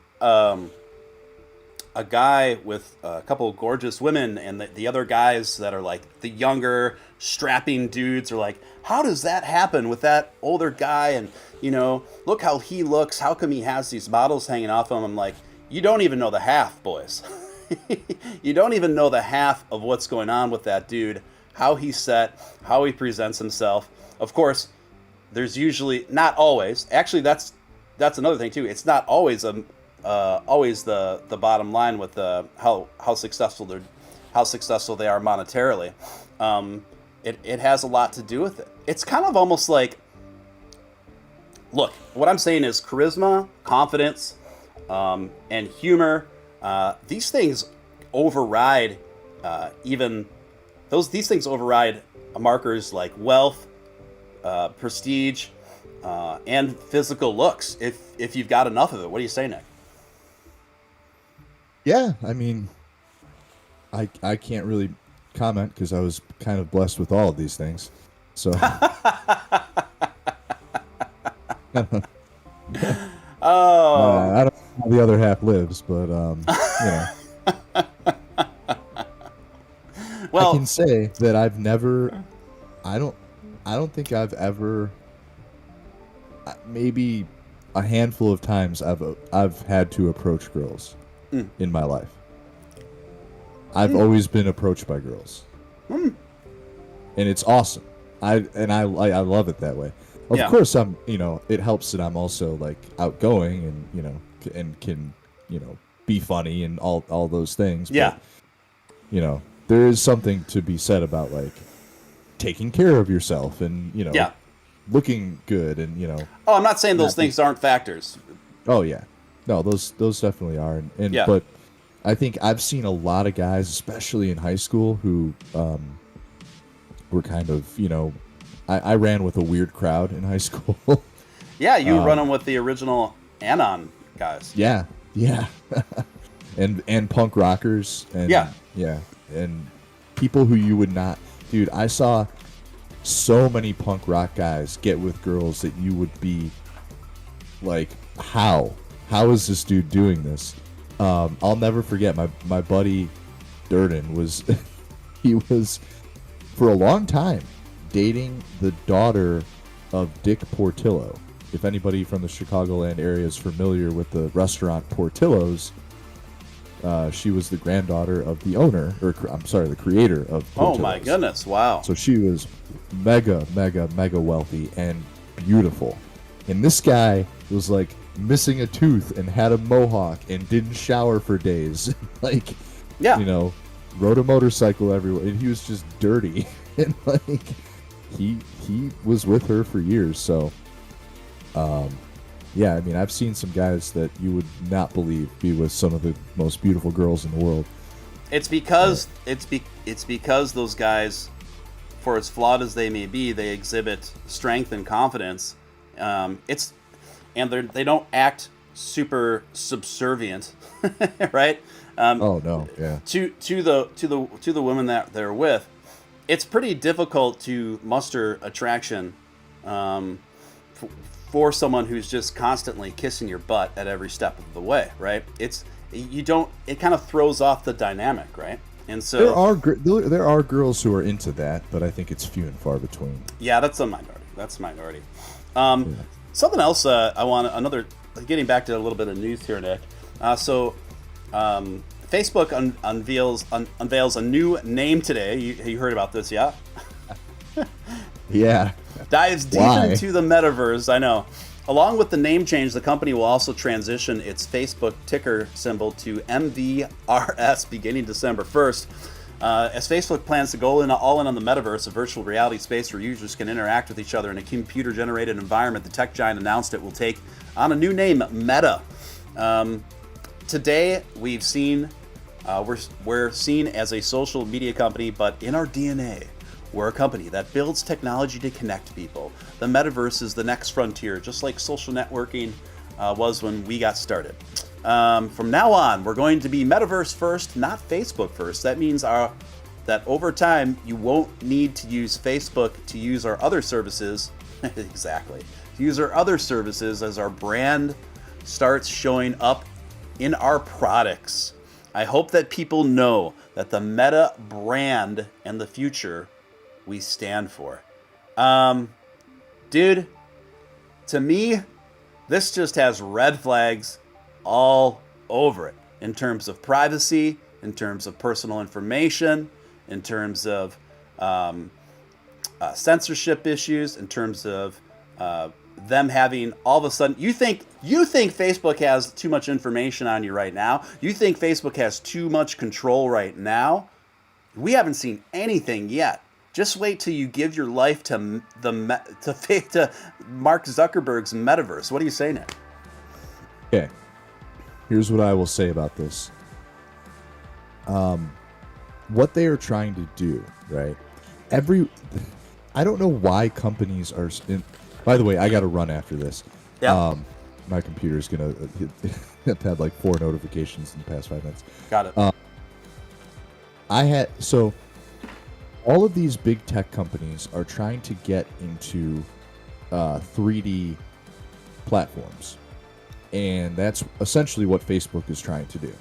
a guy with a couple of gorgeous women, and the other guys that are like the younger, strapping dudes are like, how does that happen with that older guy? And, you know, look how he looks. How come he has these models hanging off him? I'm like, you don't even know the half, boys. You don't even know the half of what's going on with that dude, how he's set, how he presents himself. Of course, there's usually, not always, actually that's another thing too. It's not always always the bottom line with how successful they are monetarily. It has a lot to do with it. It's kind of almost like, look, what I'm saying is charisma, confidence, and humor. These things override these things override markers like wealth, prestige, and physical looks. If you've got enough of it, what do you say, Nick? Yeah, I mean, I can't really comment because I was kind of blessed with all of these things. So. Oh. I don't know how the other half lives, but you know. Well, I can say that I've never. I don't think I've ever. Maybe a handful of times I've had to approach girls in my life. I've always been approached by girls, and it's awesome. I love it that way. Of course, I'm. You know, it helps that I'm also like outgoing and and can be funny and all those things. Yeah. But, there is something to be said about like taking care of yourself and looking good and Oh, I'm not saying those things aren't factors. Oh yeah, no, those definitely are. And yeah. But I think I've seen a lot of guys, especially in high school, who were kind of I ran with a weird crowd in high school. Yeah, you were running with the original Anon guys. Yeah, and punk rockers and and people who you would not. Dude, I saw so many punk rock guys get with girls that you would be like, how is this dude doing this? I'll never forget my buddy Durden was he was for a long time dating the daughter of Dick Portillo. If anybody from the Chicagoland area is familiar with the restaurant Portillo's, she was the granddaughter of the owner, or I'm sorry, the creator of Portillo's. Oh my goodness, wow. So she was mega wealthy and beautiful. And this guy was like missing a tooth and had a mohawk and didn't shower for days. Like, rode a motorcycle everywhere, and he was just dirty. And like, he was with her for years. So, yeah, I mean, I've seen some guys that you would not believe be with some of the most beautiful girls in the world. It's because it's because those guys, for as flawed as they may be, they exhibit strength and confidence. And they don't act super subservient, right? Oh no, yeah. To the women that they're with, it's pretty difficult to muster attraction for someone who's just constantly kissing your butt at every step of the way, right? It kind of throws off the dynamic, right? And so there are girls who are into that, but I think it's few and far between. Yeah, that's a minority. Something else getting back to a little bit of news here, Nick. Facebook unveils a new name today. You heard about this, yeah? Yeah. Dives deep into the metaverse, I know. Along with the name change, the company will also transition its Facebook ticker symbol to MVRS beginning December 1st. As Facebook plans to go all in on the metaverse, a virtual reality space where users can interact with each other in a computer-generated environment, the tech giant announced it will take on a new name, Meta. Today, we're seen as a social media company, but in our DNA, we're a company that builds technology to connect people. The metaverse is the next frontier, just like social networking was when we got started. From now on, we're going to be metaverse first, not Facebook first. That means that over time, you won't need to use Facebook to use our other services. Exactly. To use our other services as our brand starts showing up in our products. I hope that people know that the Meta brand and the future we stand for. Dude, to me, this just has red flags all over it in terms of privacy, in terms of personal information, in terms of censorship issues, in terms of them having all of a sudden you think Facebook has too much information on you right now. You think Facebook has too much control right now. We haven't seen anything yet. Just wait till you give your life to Mark Zuckerberg's metaverse. What do you say, Nick? Okay. Here's what I will say about this. What they are trying to do, right? I don't know why companies are. By the way, I got to run after this. Yeah. My computer's gonna have had like 4 notifications in the past 5 minutes. Got it. All of these big tech companies are trying to get into 3D platforms. And that's essentially what Facebook is trying to do.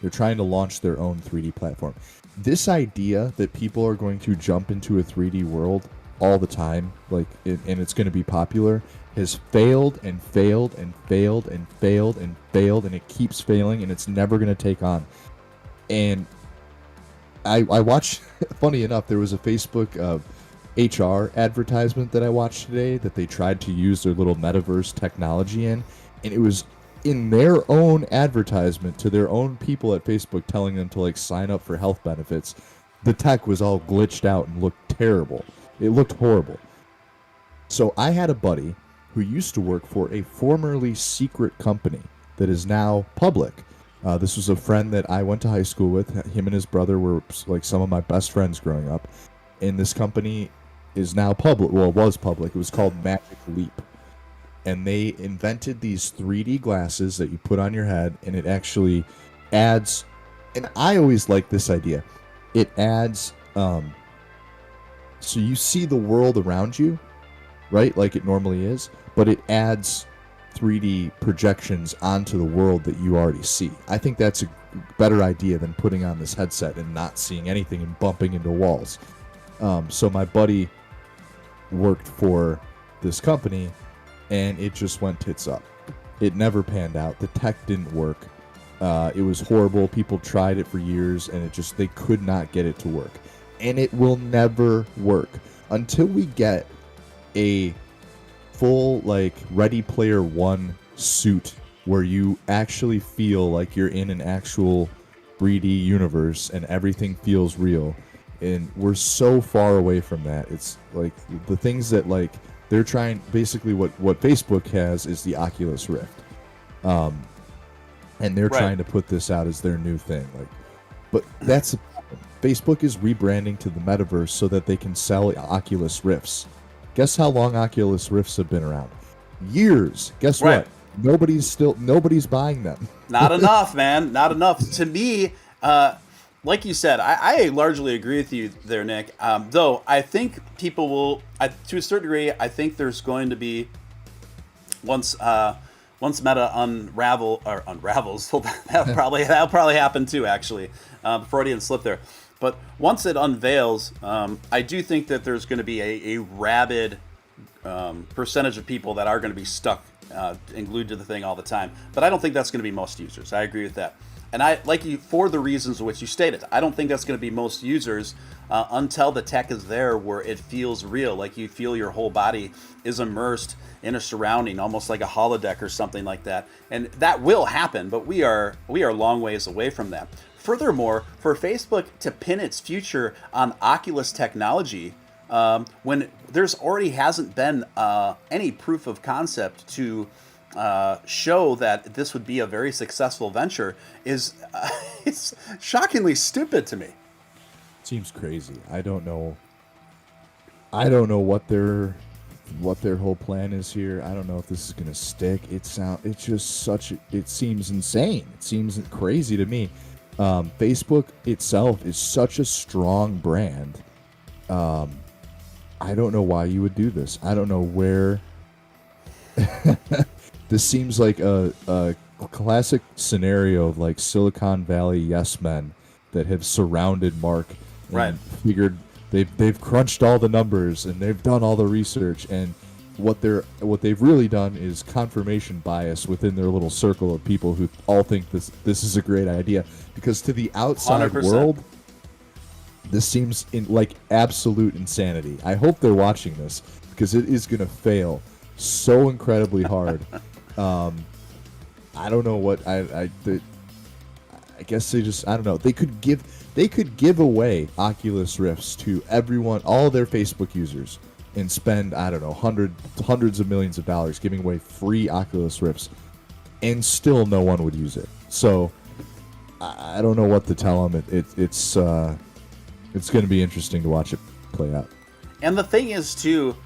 They're trying to launch their own 3D platform. This idea that people are going to jump into a 3D world all the time, and it's going to be popular, has failed and failed and failed and failed and failed, and it keeps failing, and it's never going to take on. And I watched, funny enough, there was a Facebook HR advertisement that I watched today that they tried to use their little metaverse technology in, and it was in their own advertisement to their own people at Facebook telling them to sign up for health benefits. The tech was all glitched out and looked terrible. It looked horrible. So I had a buddy who used to work for a formerly secret company that is now public. This was a friend that I went to high school with. Him and his brother were some of my best friends growing up. And this company is now public. Well, it was public. It was called Magic Leap. And they invented these 3D glasses that you put on your head, and it actually adds, and I always like this idea, it adds, so you see the world around you, right, like it normally is, but it adds 3D projections onto the world that you already see. I think that's a better idea than putting on this headset and not seeing anything and bumping into walls. So my buddy worked for this company, and it just went tits up. It never panned out. The tech didn't work. It was horrible. People tried it for years, and they could not get it to work. And it will never work until we get a full, Ready Player One suit where you actually feel like you're in an actual 3D universe and everything feels real. And we're so far away from that. It's the things that they're trying, basically what Facebook has is the Oculus Rift. And they're trying to put this out as their new thing. But that's the problem. Facebook is rebranding to the metaverse so that they can sell Oculus Rifts. Guess how long Oculus Rifts have been around? Years. Guess what? Nobody's buying them. Not enough, man. Not enough. To me, like you said, I largely agree with you there, Nick. Though I think people will, to a certain degree, I think there's going to be once Meta unravels, that'll probably happen too. Actually, Freudian slip there. But once it unveils, I do think that there's going to be a rabid percentage of people that are going to be stuck and glued to the thing all the time. But I don't think that's going to be most users. I agree with that. And I like you for the reasons which you stated. I don't think that's going to be most users until the tech is there where it feels real, like you feel your whole body is immersed in a surrounding, almost like a holodeck or something like that. And that will happen, but we are a long ways away from that. Furthermore, for Facebook to pin its future on Oculus technology, when there's already hasn't been any proof of concept to show that this would be a very successful venture, is it's shockingly stupid to me. Seems crazy. I don't know what their whole plan is here. I don't know if this is gonna stick. It seems insane. It seems crazy to me. Facebook itself is such a strong brand. I don't know why you would do this. I don't know where. This seems like a classic scenario of like Silicon Valley yes men that have surrounded Mark and Right. figured they've crunched all the numbers and they've done all the research, and what they've really done is confirmation bias within their little circle of people who all think this is a great idea, because to the outside 100%. world this seems like absolute insanity. I hope they're watching this, because it is going to fail so incredibly hard. I don't know what I guess they just, I don't know. They could give away Oculus Rifts to everyone, all their Facebook users, and spend, I don't know, hundreds of millions of dollars giving away free Oculus Rifts, and still no one would use it. So I don't know what to tell them. It's going to be interesting to watch it play out. And the thing is, too,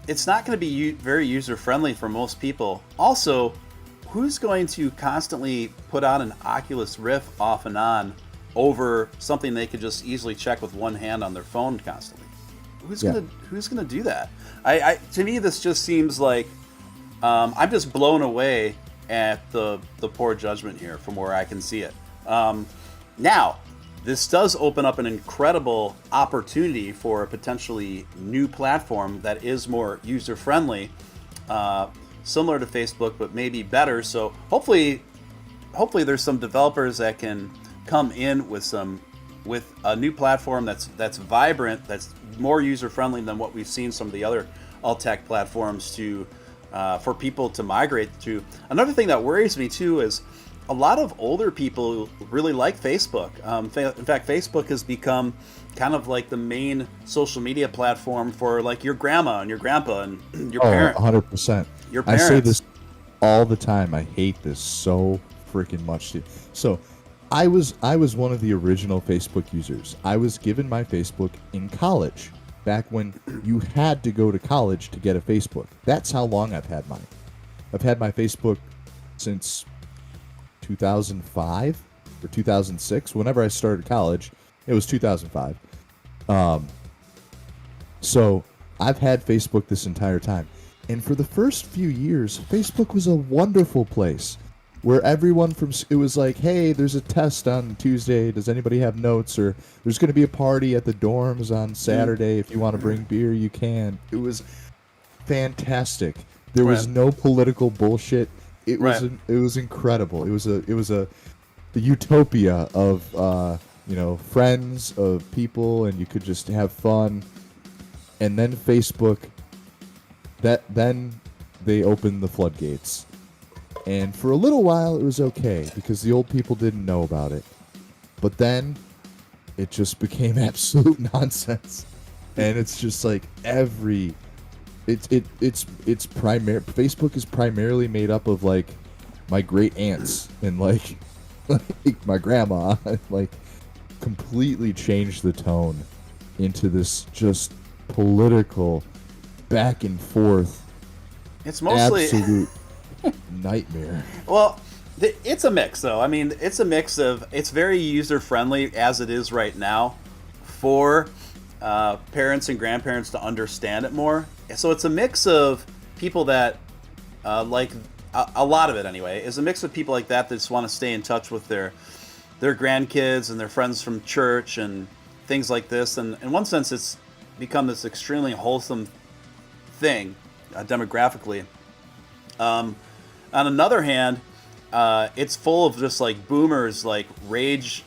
it's not going to be very user-friendly for most people. Also, who's going to constantly put on an Oculus Rift off and on over something they could just easily check with one hand on their phone constantly? Who's gonna do that? To me, this just seems like I'm just blown away at the poor judgment here from where I can see it. Now, this does open up an incredible opportunity for a potentially new platform that is more user-friendly, similar to Facebook, but maybe better. So hopefully there's some developers that can come in with a new platform that's vibrant, that's more user-friendly than what we've seen some of the other alt-tech platforms to for people to migrate to. Another thing that worries me too is a lot of older people really like Facebook. In fact, Facebook has become kind of like the main social media platform for like your grandma and your grandpa and your parents. 100%. Your parents. I say this all the time. I hate this so freaking much. So I was one of the original Facebook users. I was given my Facebook in college, back when you had to go to college to get a Facebook. That's how long I've had mine. I've had my Facebook since 2005 or 2006. Whenever I started college, it was 2005. So I've had Facebook this entire time. And for the first few years, Facebook was a wonderful place where everyone it was like, hey, there's a test on Tuesday. Does anybody have notes? Or there's going to be a party at the dorms on Saturday. If you want to bring beer, you can. It was fantastic. There was no political bullshit. It was incredible. It was a utopia of friends, of people, and you could just have fun. And then Facebook, then they opened the floodgates. And for a little while, it was okay because the old people didn't know about it. But then it just became absolute nonsense. And it's just like Facebook is primarily made up of like my great aunts and like my grandma. Like completely changed the tone into this just political back and forth. It's mostly absolute nightmare. Well, it's a mix though. I mean, it's a mix of, it's very user friendly as it is right now for parents and grandparents to understand it more. So it's a mix of people that like a lot of it anyway is a mix of people like that just want to stay in touch with their grandkids and their friends from church and things like this. And in one sense, it's become this extremely wholesome thing demographically. On another hand, it's full of just like boomers, like rage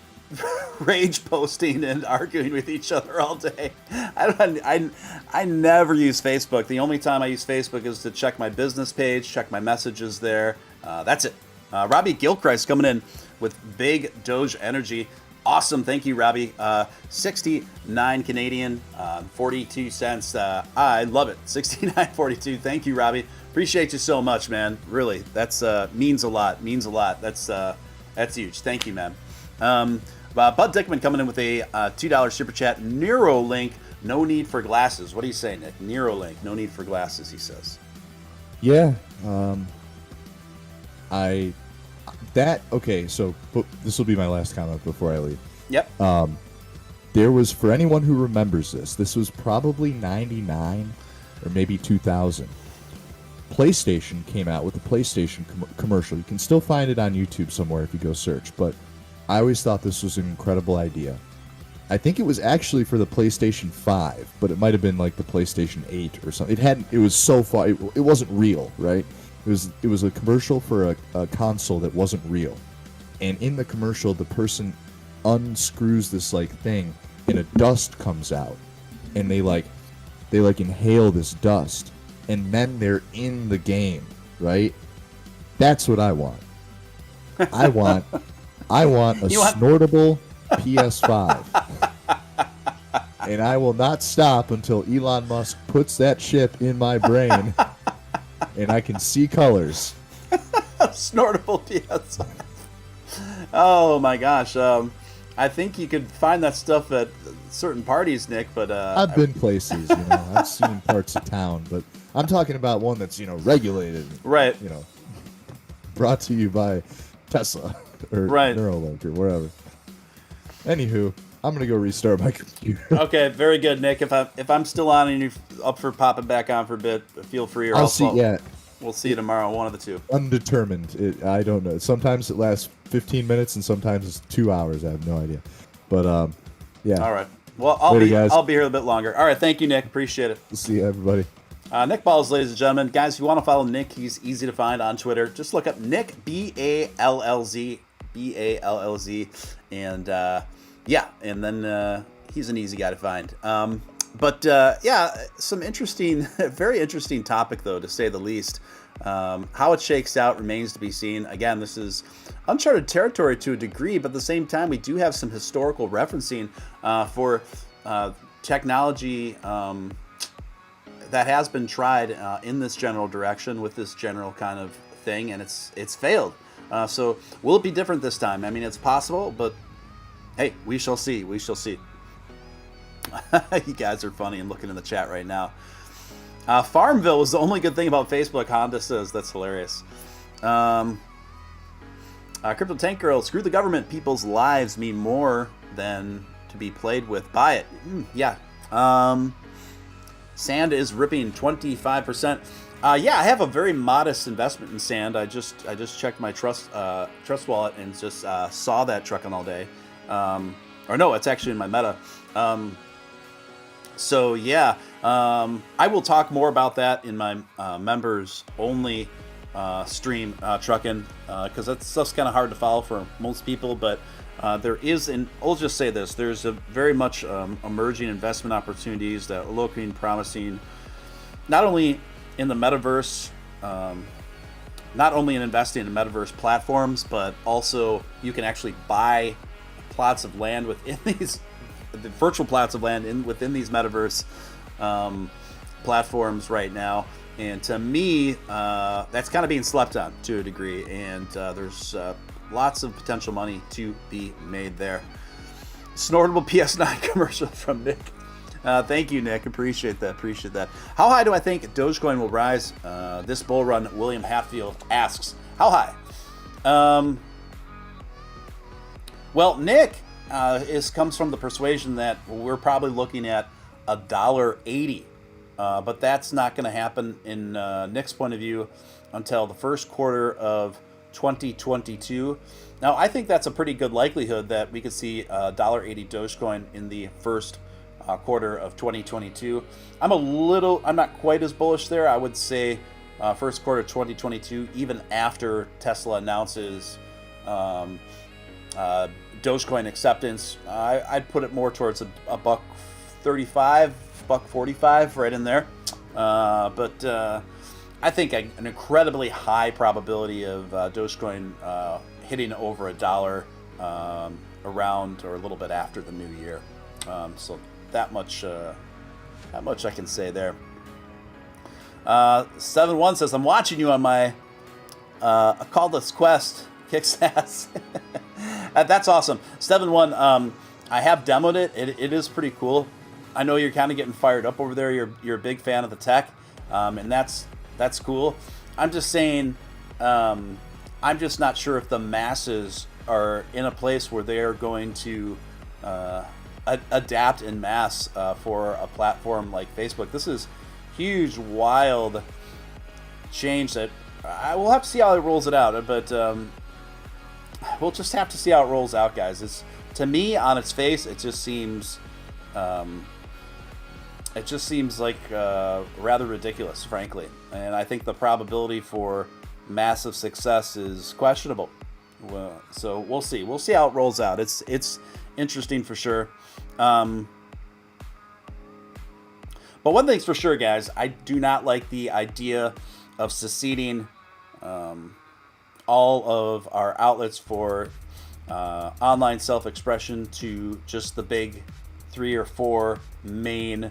posting and arguing with each other all day. I never use Facebook. The only time I use Facebook is to check my business page, check my messages there. That's it. Robbie Gilchrist coming in with big Doge energy. Awesome. Thank you, Robbie. 69 Canadian, 42 cents. I love it. 69.42. Thank you, Robbie. Appreciate you so much, man. Really, that's means a lot. Means a lot. That's huge. Thank you, man. Bud Dickman coming in with a $2 super chat. Neuralink, no need for glasses. What do you say, Nick? Neuralink, no need for glasses. He says. Yeah. Okay. So this will be my last comment before I leave. Yep. There was, for anyone who remembers this was probably 99 or maybe 2000. PlayStation came out with the PlayStation commercial. You can still find it on YouTube somewhere if you go search, but I always thought this was an incredible idea. I think it was actually for the PlayStation 5, but it might have been like the PlayStation 8 or something. It was so far, it wasn't real, right? It was a commercial for a console that wasn't real. And in the commercial, the person unscrews this like thing and a dust comes out, and they inhale this dust, and then they're in the game, right? That's what I want. I want a snortable PS5. And I will not stop until Elon Musk puts that chip in my brain and I can see colors. Snortable PS5. Oh my gosh. I think you could find that stuff at certain parties, Nick, but I've been places, I've seen parts of town, but I'm talking about one that's, regulated. Right. Brought to you by Tesla or Neuralink or wherever. Anywho, I'm gonna go restart my computer. Okay, very good, Nick. If I'm still on and you're up for popping back on for a bit, feel free. Or I'll see. Yeah, we'll see you tomorrow. One of the two. Undetermined. I don't know. Sometimes it lasts 15 minutes, and sometimes it's 2 hours. I have no idea. But yeah. All right. Well, I'll be here a bit longer. All right. Thank you, Nick. Appreciate it. See you, everybody. Nick Balls, ladies and gentlemen. Guys, if you want to follow Nick, he's easy to find on Twitter. Just look up Nick, B-A-L-L-Z, B-A-L-L-Z, and yeah, and then he's an easy guy to find. But yeah, some interesting, very interesting topic, though, to say the least. How it shakes out remains to be seen. Again, this is uncharted territory to a degree, but at the same time, we do have some historical referencing for technology that has been tried in this general direction with this general kind of thing, and it's failed. So will it be different this time? I mean, it's possible, but hey, we shall see. We shall see. You guys are funny. I'm looking in the chat right now. Farmville was the only good thing about Facebook, Honda says. That's hilarious. Crypto Tank Girl, screw the government. People's lives mean more than to be played with. Buy it. Yeah. Sand is ripping 25%. Yeah, I have a very modest investment in Sand. I just checked my trust wallet and just saw that trucking all day. Or no, it's actually in my meta. So yeah, I will talk more about that in my members only stream trucking, because that stuff's kind of hard to follow for most people. But there is, and I'll just say this: there's a very much emerging investment opportunities that are looking promising, not only in the metaverse, not only in investing in metaverse platforms, but also you can actually buy plots of land within these, the virtual plots of land within these metaverse platforms right now. And to me, that's kind of being slept on to a degree, and there's lots of potential money to be made there. Snortable PS9 commercial from Nick. Thank you, Nick. Appreciate that. How high do I think Dogecoin will rise this bull run? William Hatfield asks. How high? Well, Nick comes from the persuasion that we're probably looking at $1.80, but that's not going to happen in Nick's point of view until the first quarter of 2022. Now, I think that's a pretty good likelihood that we could see $1.80 Dogecoin in the first quarter of 2022. I'm not quite as bullish there. I would say first quarter 2022, even after Tesla announces Dogecoin acceptance. I'd put it more towards a $1.35, $1.45, right in there. But I think an incredibly high probability of Dogecoin hitting over $1 around or a little bit after the new year. So that much I can say there. 7-1 says, I'm watching you on my a call-less quest. Kicks ass. That's awesome. 7-1, I have demoed it. It is pretty cool. I know you're kind of getting fired up over there. You're a big fan of the tech, and that's cool. I'm just saying, I'm just not sure if the masses are in a place where they are going to adapt en masse for a platform like Facebook. This is huge, wild change that I will have to see how it rolls it out, but we'll just have to see how it rolls out, guys. It's, to me, on its face, it just seems like rather ridiculous, frankly. And I think the probability for massive success is questionable. Well, so we'll see. We'll see how it rolls out. It's interesting for sure. But one thing's for sure, guys. I do not like the idea of seceding all of our outlets for online self-expression to just the big 3 or 4 main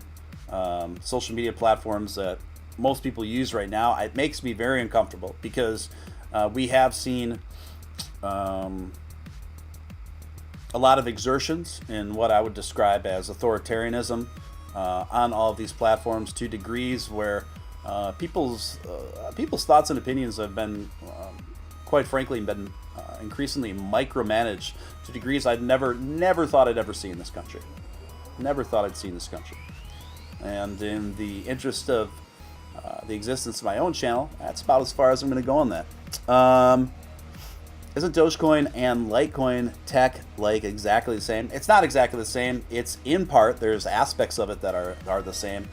social media platforms that most people use right now. It makes me very uncomfortable because we have seen a lot of exertions in what I would describe as authoritarianism on all of these platforms, to degrees where people's thoughts and opinions have been, quite frankly, increasingly micromanaged to degrees I'd never thought I'd ever see in this country. Never thought I'd see in this country. And in the interest of the existence of my own channel, that's about as far as I'm going to go on that. Isn't Dogecoin and Litecoin tech like exactly the same? It's not exactly the same. It's in part. There's aspects of it that are the same.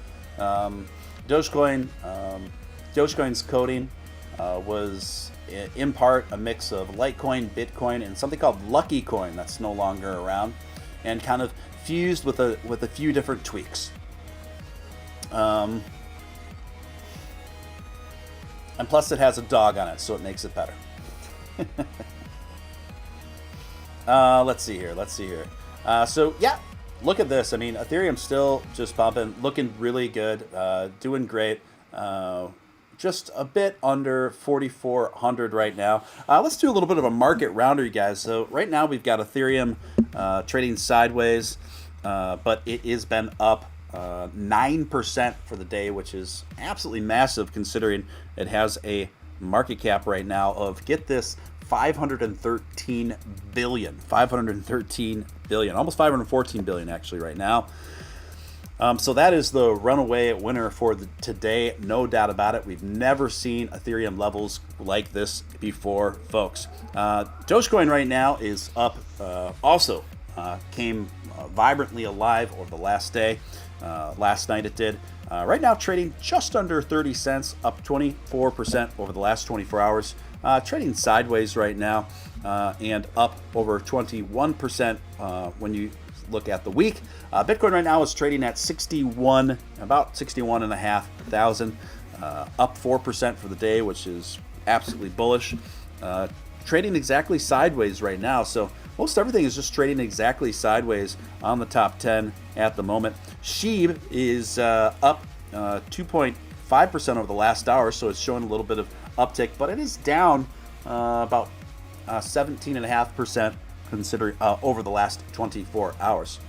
Dogecoin's coding was in part a mix of Litecoin, Bitcoin, and something called Lucky Coin that's no longer around, and kind of fused with a few different tweaks. And plus it has a dog on it, so it makes it better. Let's see here. So yeah, look at this. I mean, Ethereum's still just pumping, looking really good, doing great. Just a bit under 4,400 right now. Let's do a little bit of a market rounder, you guys. So right now we've got Ethereum trading sideways, but it has been up 9% for the day, which is absolutely massive considering it has a market cap right now of, get this, 513 billion, almost 514 billion actually right now. So that is the runaway winner for today, no doubt about it. We've never seen Ethereum levels like this before, folks. Dogecoin right now is up, also came vibrantly alive over the last day. Last night it did. Right now trading just under 30 cents, up 24% over the last 24 hours. Trading sideways right now, and up over 21% when you look at the week. Bitcoin right now is trading at about 61,500, up 4% for the day, which is absolutely bullish. Trading exactly sideways right now, so most everything is just trading exactly sideways on the top 10 at the moment. Shib is up 2.5% over the last hour, so it's showing a little bit of uptick, but it is down about 17.5% considering over the last 24 hours.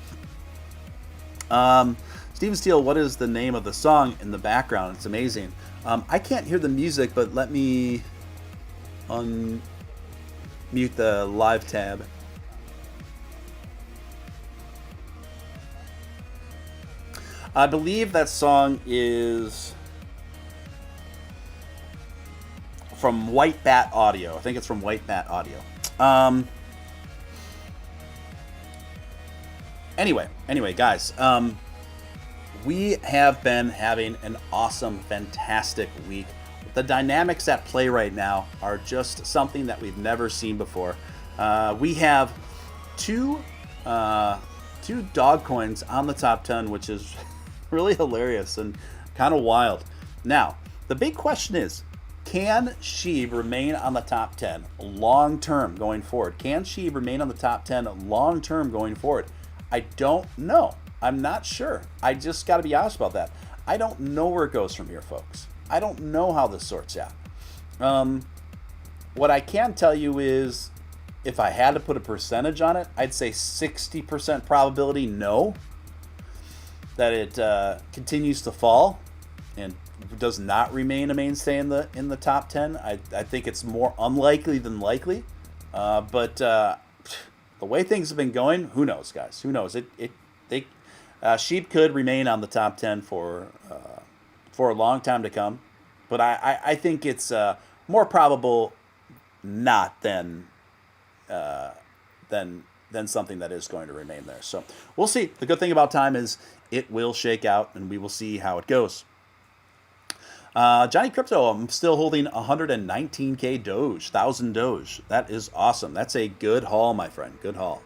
Steele, what is the name of the song in the background? It's amazing. I can't hear the music, but let me unmute the live tab. I believe that song is from White Bat Audio. I think it's from White Bat Audio. Anyway, guys, we have been having an awesome, fantastic week. The dynamics at play right now are just something that we've never seen before. We have two dog coins on the top 10, which is really hilarious and kind of wild. Now, the big question is, can Shib remain on the top 10 long term going forward? Can Shib remain on the top 10 long term going forward? I don't know. I'm not sure. I just got to be honest about that. I don't know where it goes from here, folks. I don't know how this sorts out. What I can tell you is, if I had to put a percentage on it, I'd say 60% probability no, that it continues to fall and does not remain a mainstay in the top 10. I think it's more unlikely than likely, but the way things have been going, who knows, guys? Who knows? Shib could remain on the top 10 for a long time to come. But I think it's more probable not than something that is going to remain there. So we'll see. The good thing about time is it will shake out, and we will see how it goes. Johnny Crypto, I'm still holding 119K Doge, 1,000 Doge. That is awesome. That's a good haul, my friend. Good haul.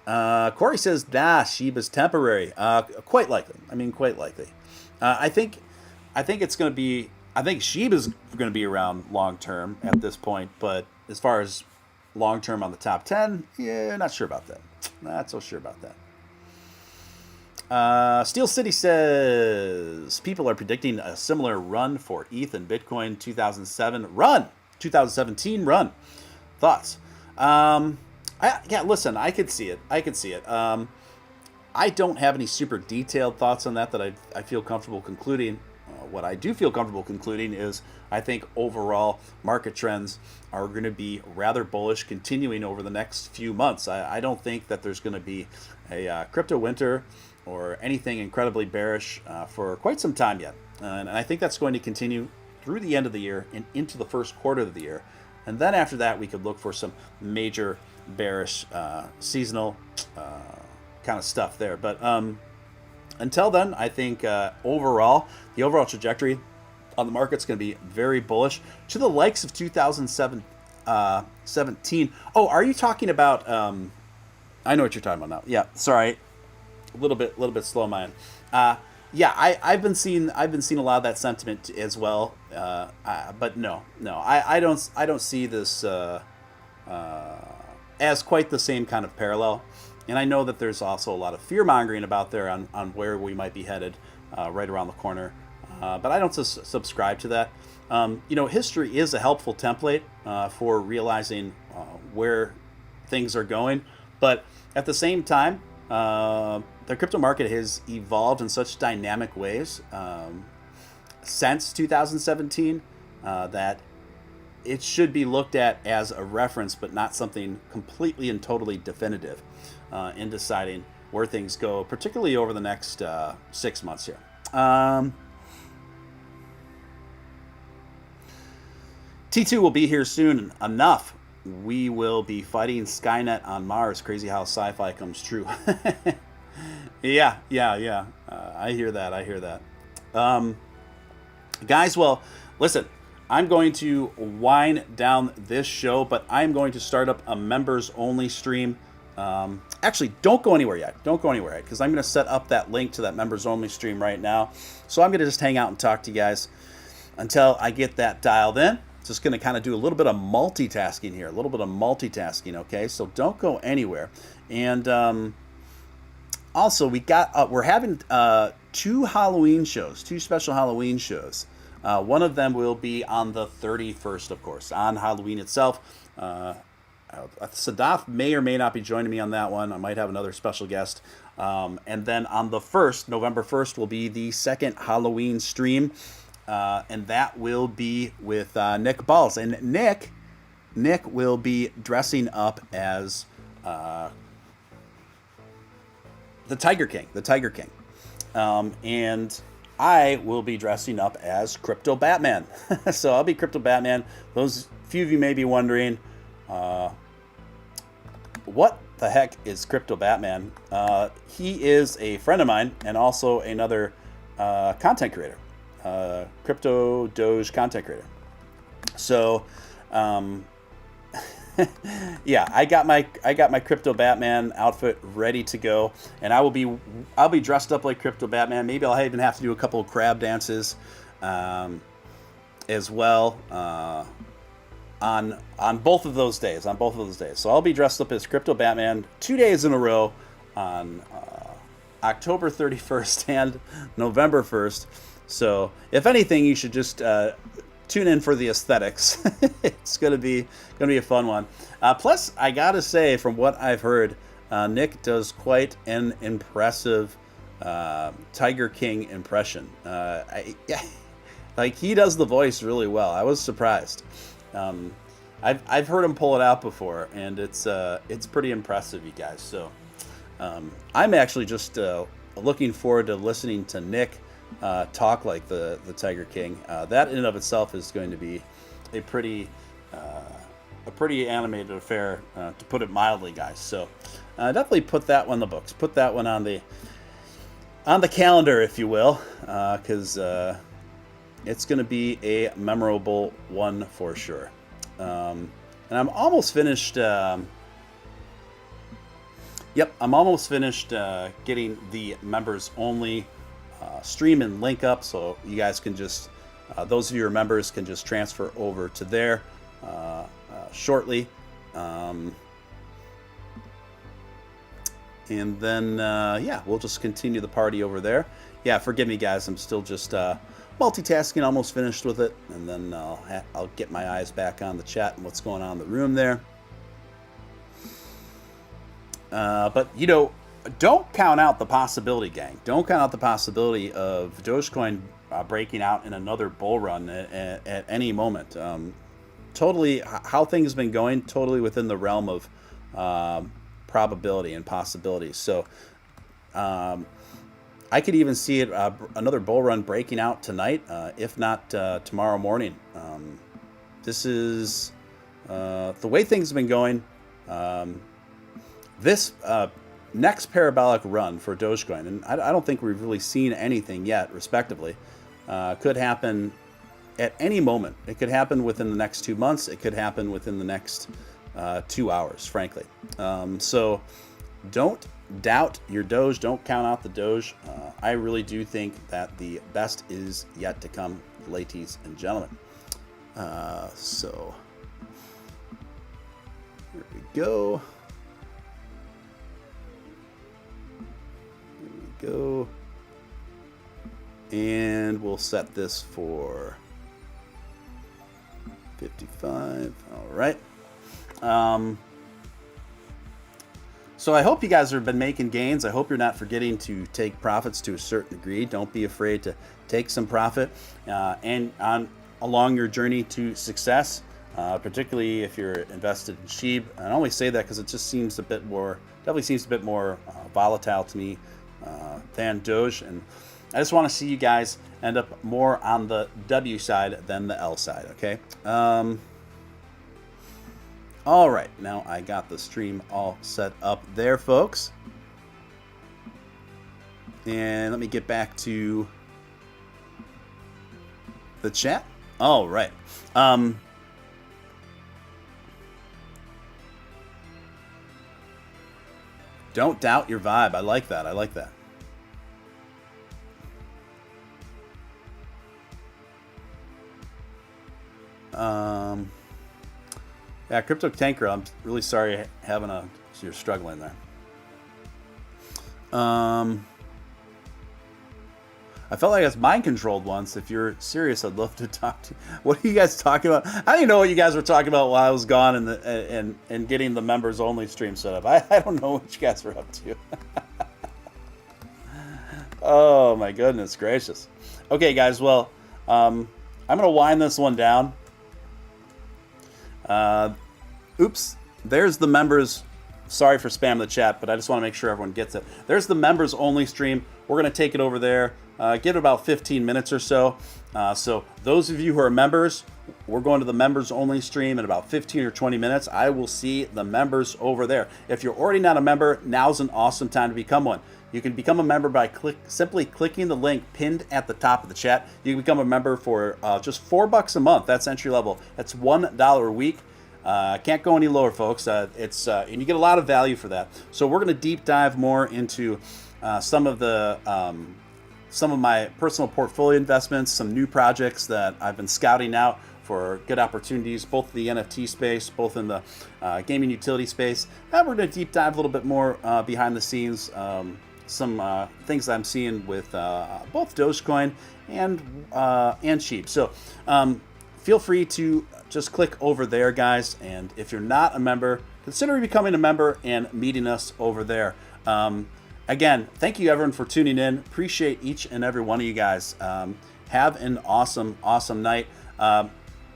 Corey says, Shib is temporary. Quite likely. I mean, quite likely. I think it's going to be, I think Shib is going to be around long term at this point, but as far as long term on the top 10, yeah, not sure about that. Not so sure about that. Steel City says people are predicting a similar run for ETH and Bitcoin 2017 run. Thoughts? Listen, I could see it. I don't have any super detailed thoughts on that I feel comfortable concluding. What I do feel comfortable concluding is I think overall market trends are going to be rather bullish continuing over the next few months. I don't think that there's going to be a crypto winter or anything incredibly bearish for quite some time yet. And I think that's going to continue through the end of the year and into the first quarter of the year. And then after that, we could look for some major bearish seasonal kind of stuff there. But until then, I think the overall trajectory on the market's going to be very bullish to the likes of 2017. Oh, are you talking about? I know what you're talking about now. Yeah, sorry, a little bit slow on my end. I've been seeing a lot of that sentiment as well. But no, I don't see this as quite the same kind of parallel. And I know that there's also a lot of fear mongering about there on where we might be headed right around the corner. But I don't subscribe to that. History is a helpful template for realizing where things are going. But at the same time, the crypto market has evolved in such dynamic ways since 2017 that it should be looked at as a reference, but not something completely and totally definitive in deciding where things go, particularly over the next 6 months here. T2 will be here soon enough. We will be fighting Skynet on Mars. Crazy how sci-fi comes true. Yeah. I hear that. Guys, well, listen, I'm going to wind down this show, but I'm going to start up a members-only stream. Actually, don't go anywhere yet. Because I'm going to set up that link to that members-only stream right now. So I'm going to just hang out and talk to you guys until I get that dialed in. Just going to kind of do a little bit of multitasking here. Okay? So don't go anywhere. And also, we're having two special Halloween shows. One of them will be on the 31st, of course, on Halloween itself. Sadaf may or may not be joining me on that one. I might have another special guest. And then on the 1st, November 1st, will be the second Halloween stream. And that will be with Nick Balls. And Nick will be dressing up as the Tiger King. And I will be dressing up as Crypto Batman. So I'll be Crypto Batman. Those few of you may be wondering, what the heck is Crypto Batman? He is a friend of mine and also another content creator, crypto Doge content creator. So, yeah, I got my Crypto Batman outfit ready to go, and I'll be dressed up like Crypto Batman. Maybe I'll even have to do a couple of crab dances, as well, on both of those days. So I'll be dressed up as Crypto Batman 2 days in a row on October 31st and November 1st. So if anything, you should just tune in for the aesthetics. It's gonna be a fun one. Plus, I gotta say, from what I've heard, Nick does quite an impressive Tiger King impression. Like, he does the voice really well. I was surprised. I've heard him pull it out before, and it's pretty impressive, you guys. So I'm actually just looking forward to listening to Nick talk like the Tiger King. That in and of itself is going to be a pretty animated affair, to put it mildly, guys. So definitely put that one in the books. Put that one on the calendar, if you will, because it's going to be a memorable one for sure. And I'm almost finished. I'm almost finished getting the members only stream and link up, so you guys can just, those of you who are members can just transfer over to there shortly. And then, we'll just continue the party over there. Yeah, forgive me, guys. I'm still just multitasking, almost finished with it. And then I'll get my eyes back on the chat and what's going on in the room there. But, don't count out the possibility, gang. Don't count out the possibility of Dogecoin breaking out in another bull run at any moment. Totally, how things have been going, totally within the realm of probability and possibilities. So I could even see it another bull run breaking out tonight, if not tomorrow morning. This is the way things have been going. This next parabolic run for Dogecoin, and I don't think we've really seen anything yet, respectively, could happen at any moment. It could happen within the next 2 months. It could happen within the next 2 hours, frankly. So don't doubt your Doge. Don't count out the Doge. I really do think that the best is yet to come, ladies and gentlemen. So here we go. Go, and we'll set this for 55. All right. So I hope you guys have been making gains. I hope you're not forgetting to take profits to a certain degree. Don't be afraid to take some profit and along your journey to success, particularly if you're invested in Shib. I only say that because it just seems a bit more, volatile to me than Doge, and I just want to see you guys end up more on the W side than the L side. Okay. All right, now I got the stream all set up there, folks, and let me get back to the chat. All right. Don't doubt your vibe. I like that. Yeah, Crypto Tanker, I'm really sorry you're struggling there. I felt like I was mind controlled once. If you're serious, I'd love to talk to you. What are you guys talking about? I don't even know what you guys were talking about while I was gone and getting the members only stream set up. I don't know what you guys were up to. Oh my goodness gracious. Okay, guys, well, I'm gonna wind this one down. Oops, there's the members. Sorry for spamming the chat, but I just want to make sure everyone gets it. There's the members only stream. We're going to take it over there. Give it about 15 minutes or so. So those of you who are members, we're going to the members only stream in about 15 or 20 minutes. I will see the members over there. If you're already not a member, now's an awesome time to become one. You can become a member by simply clicking the link pinned at the top of the chat. You can become a member for just $4 a month. That's entry level. That's $1 a week. Can't go any lower, folks. And you get a lot of value for that. So we're going to deep dive more into some of my personal portfolio investments, some new projects that I've been scouting out for good opportunities, both in the NFT space, both in the gaming utility space. And we're going to deep dive a little bit more behind the scenes, some things I'm seeing with both Dogecoin and Shib. So feel free to just click over there, guys. And if you're not a member, consider becoming a member and meeting us over there. Again, thank you everyone for tuning in. Appreciate each and every one of you guys. Have an awesome, awesome night.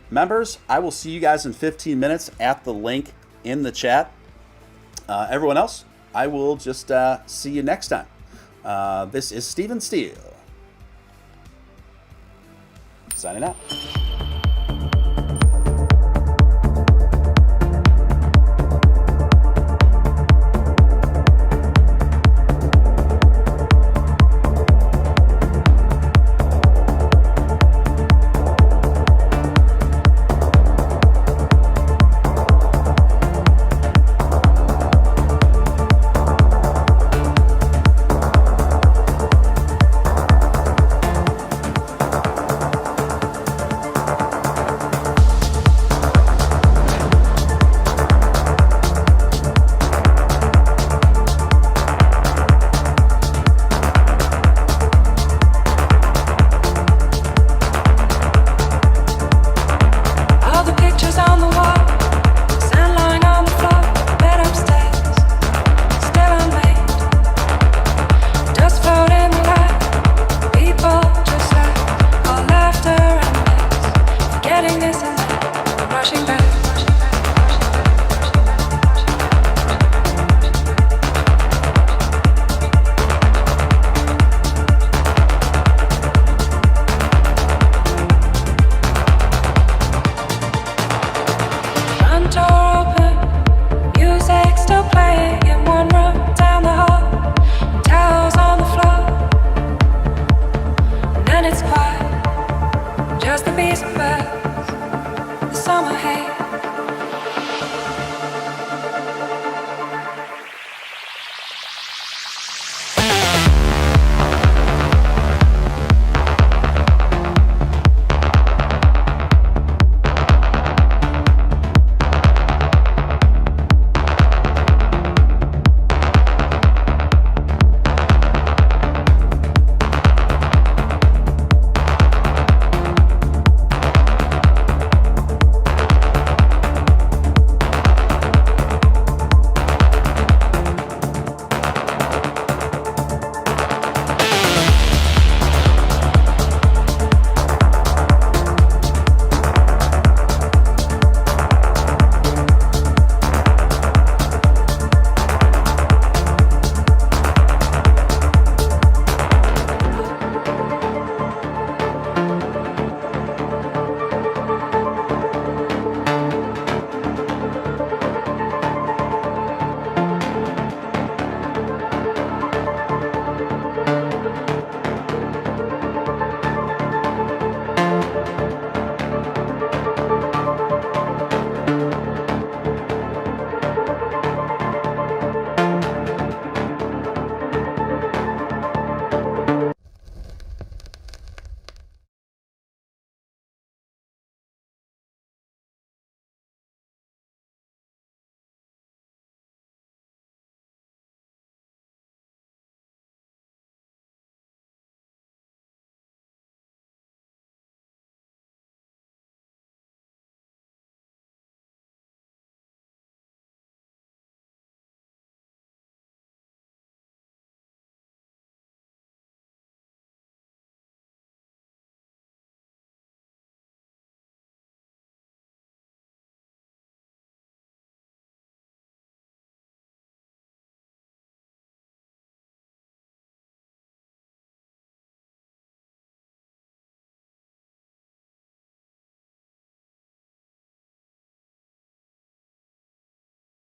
Members, I will see you guys in 15 minutes at the link in the chat. Everyone else, I will just see you next time. This is Steele. signing out.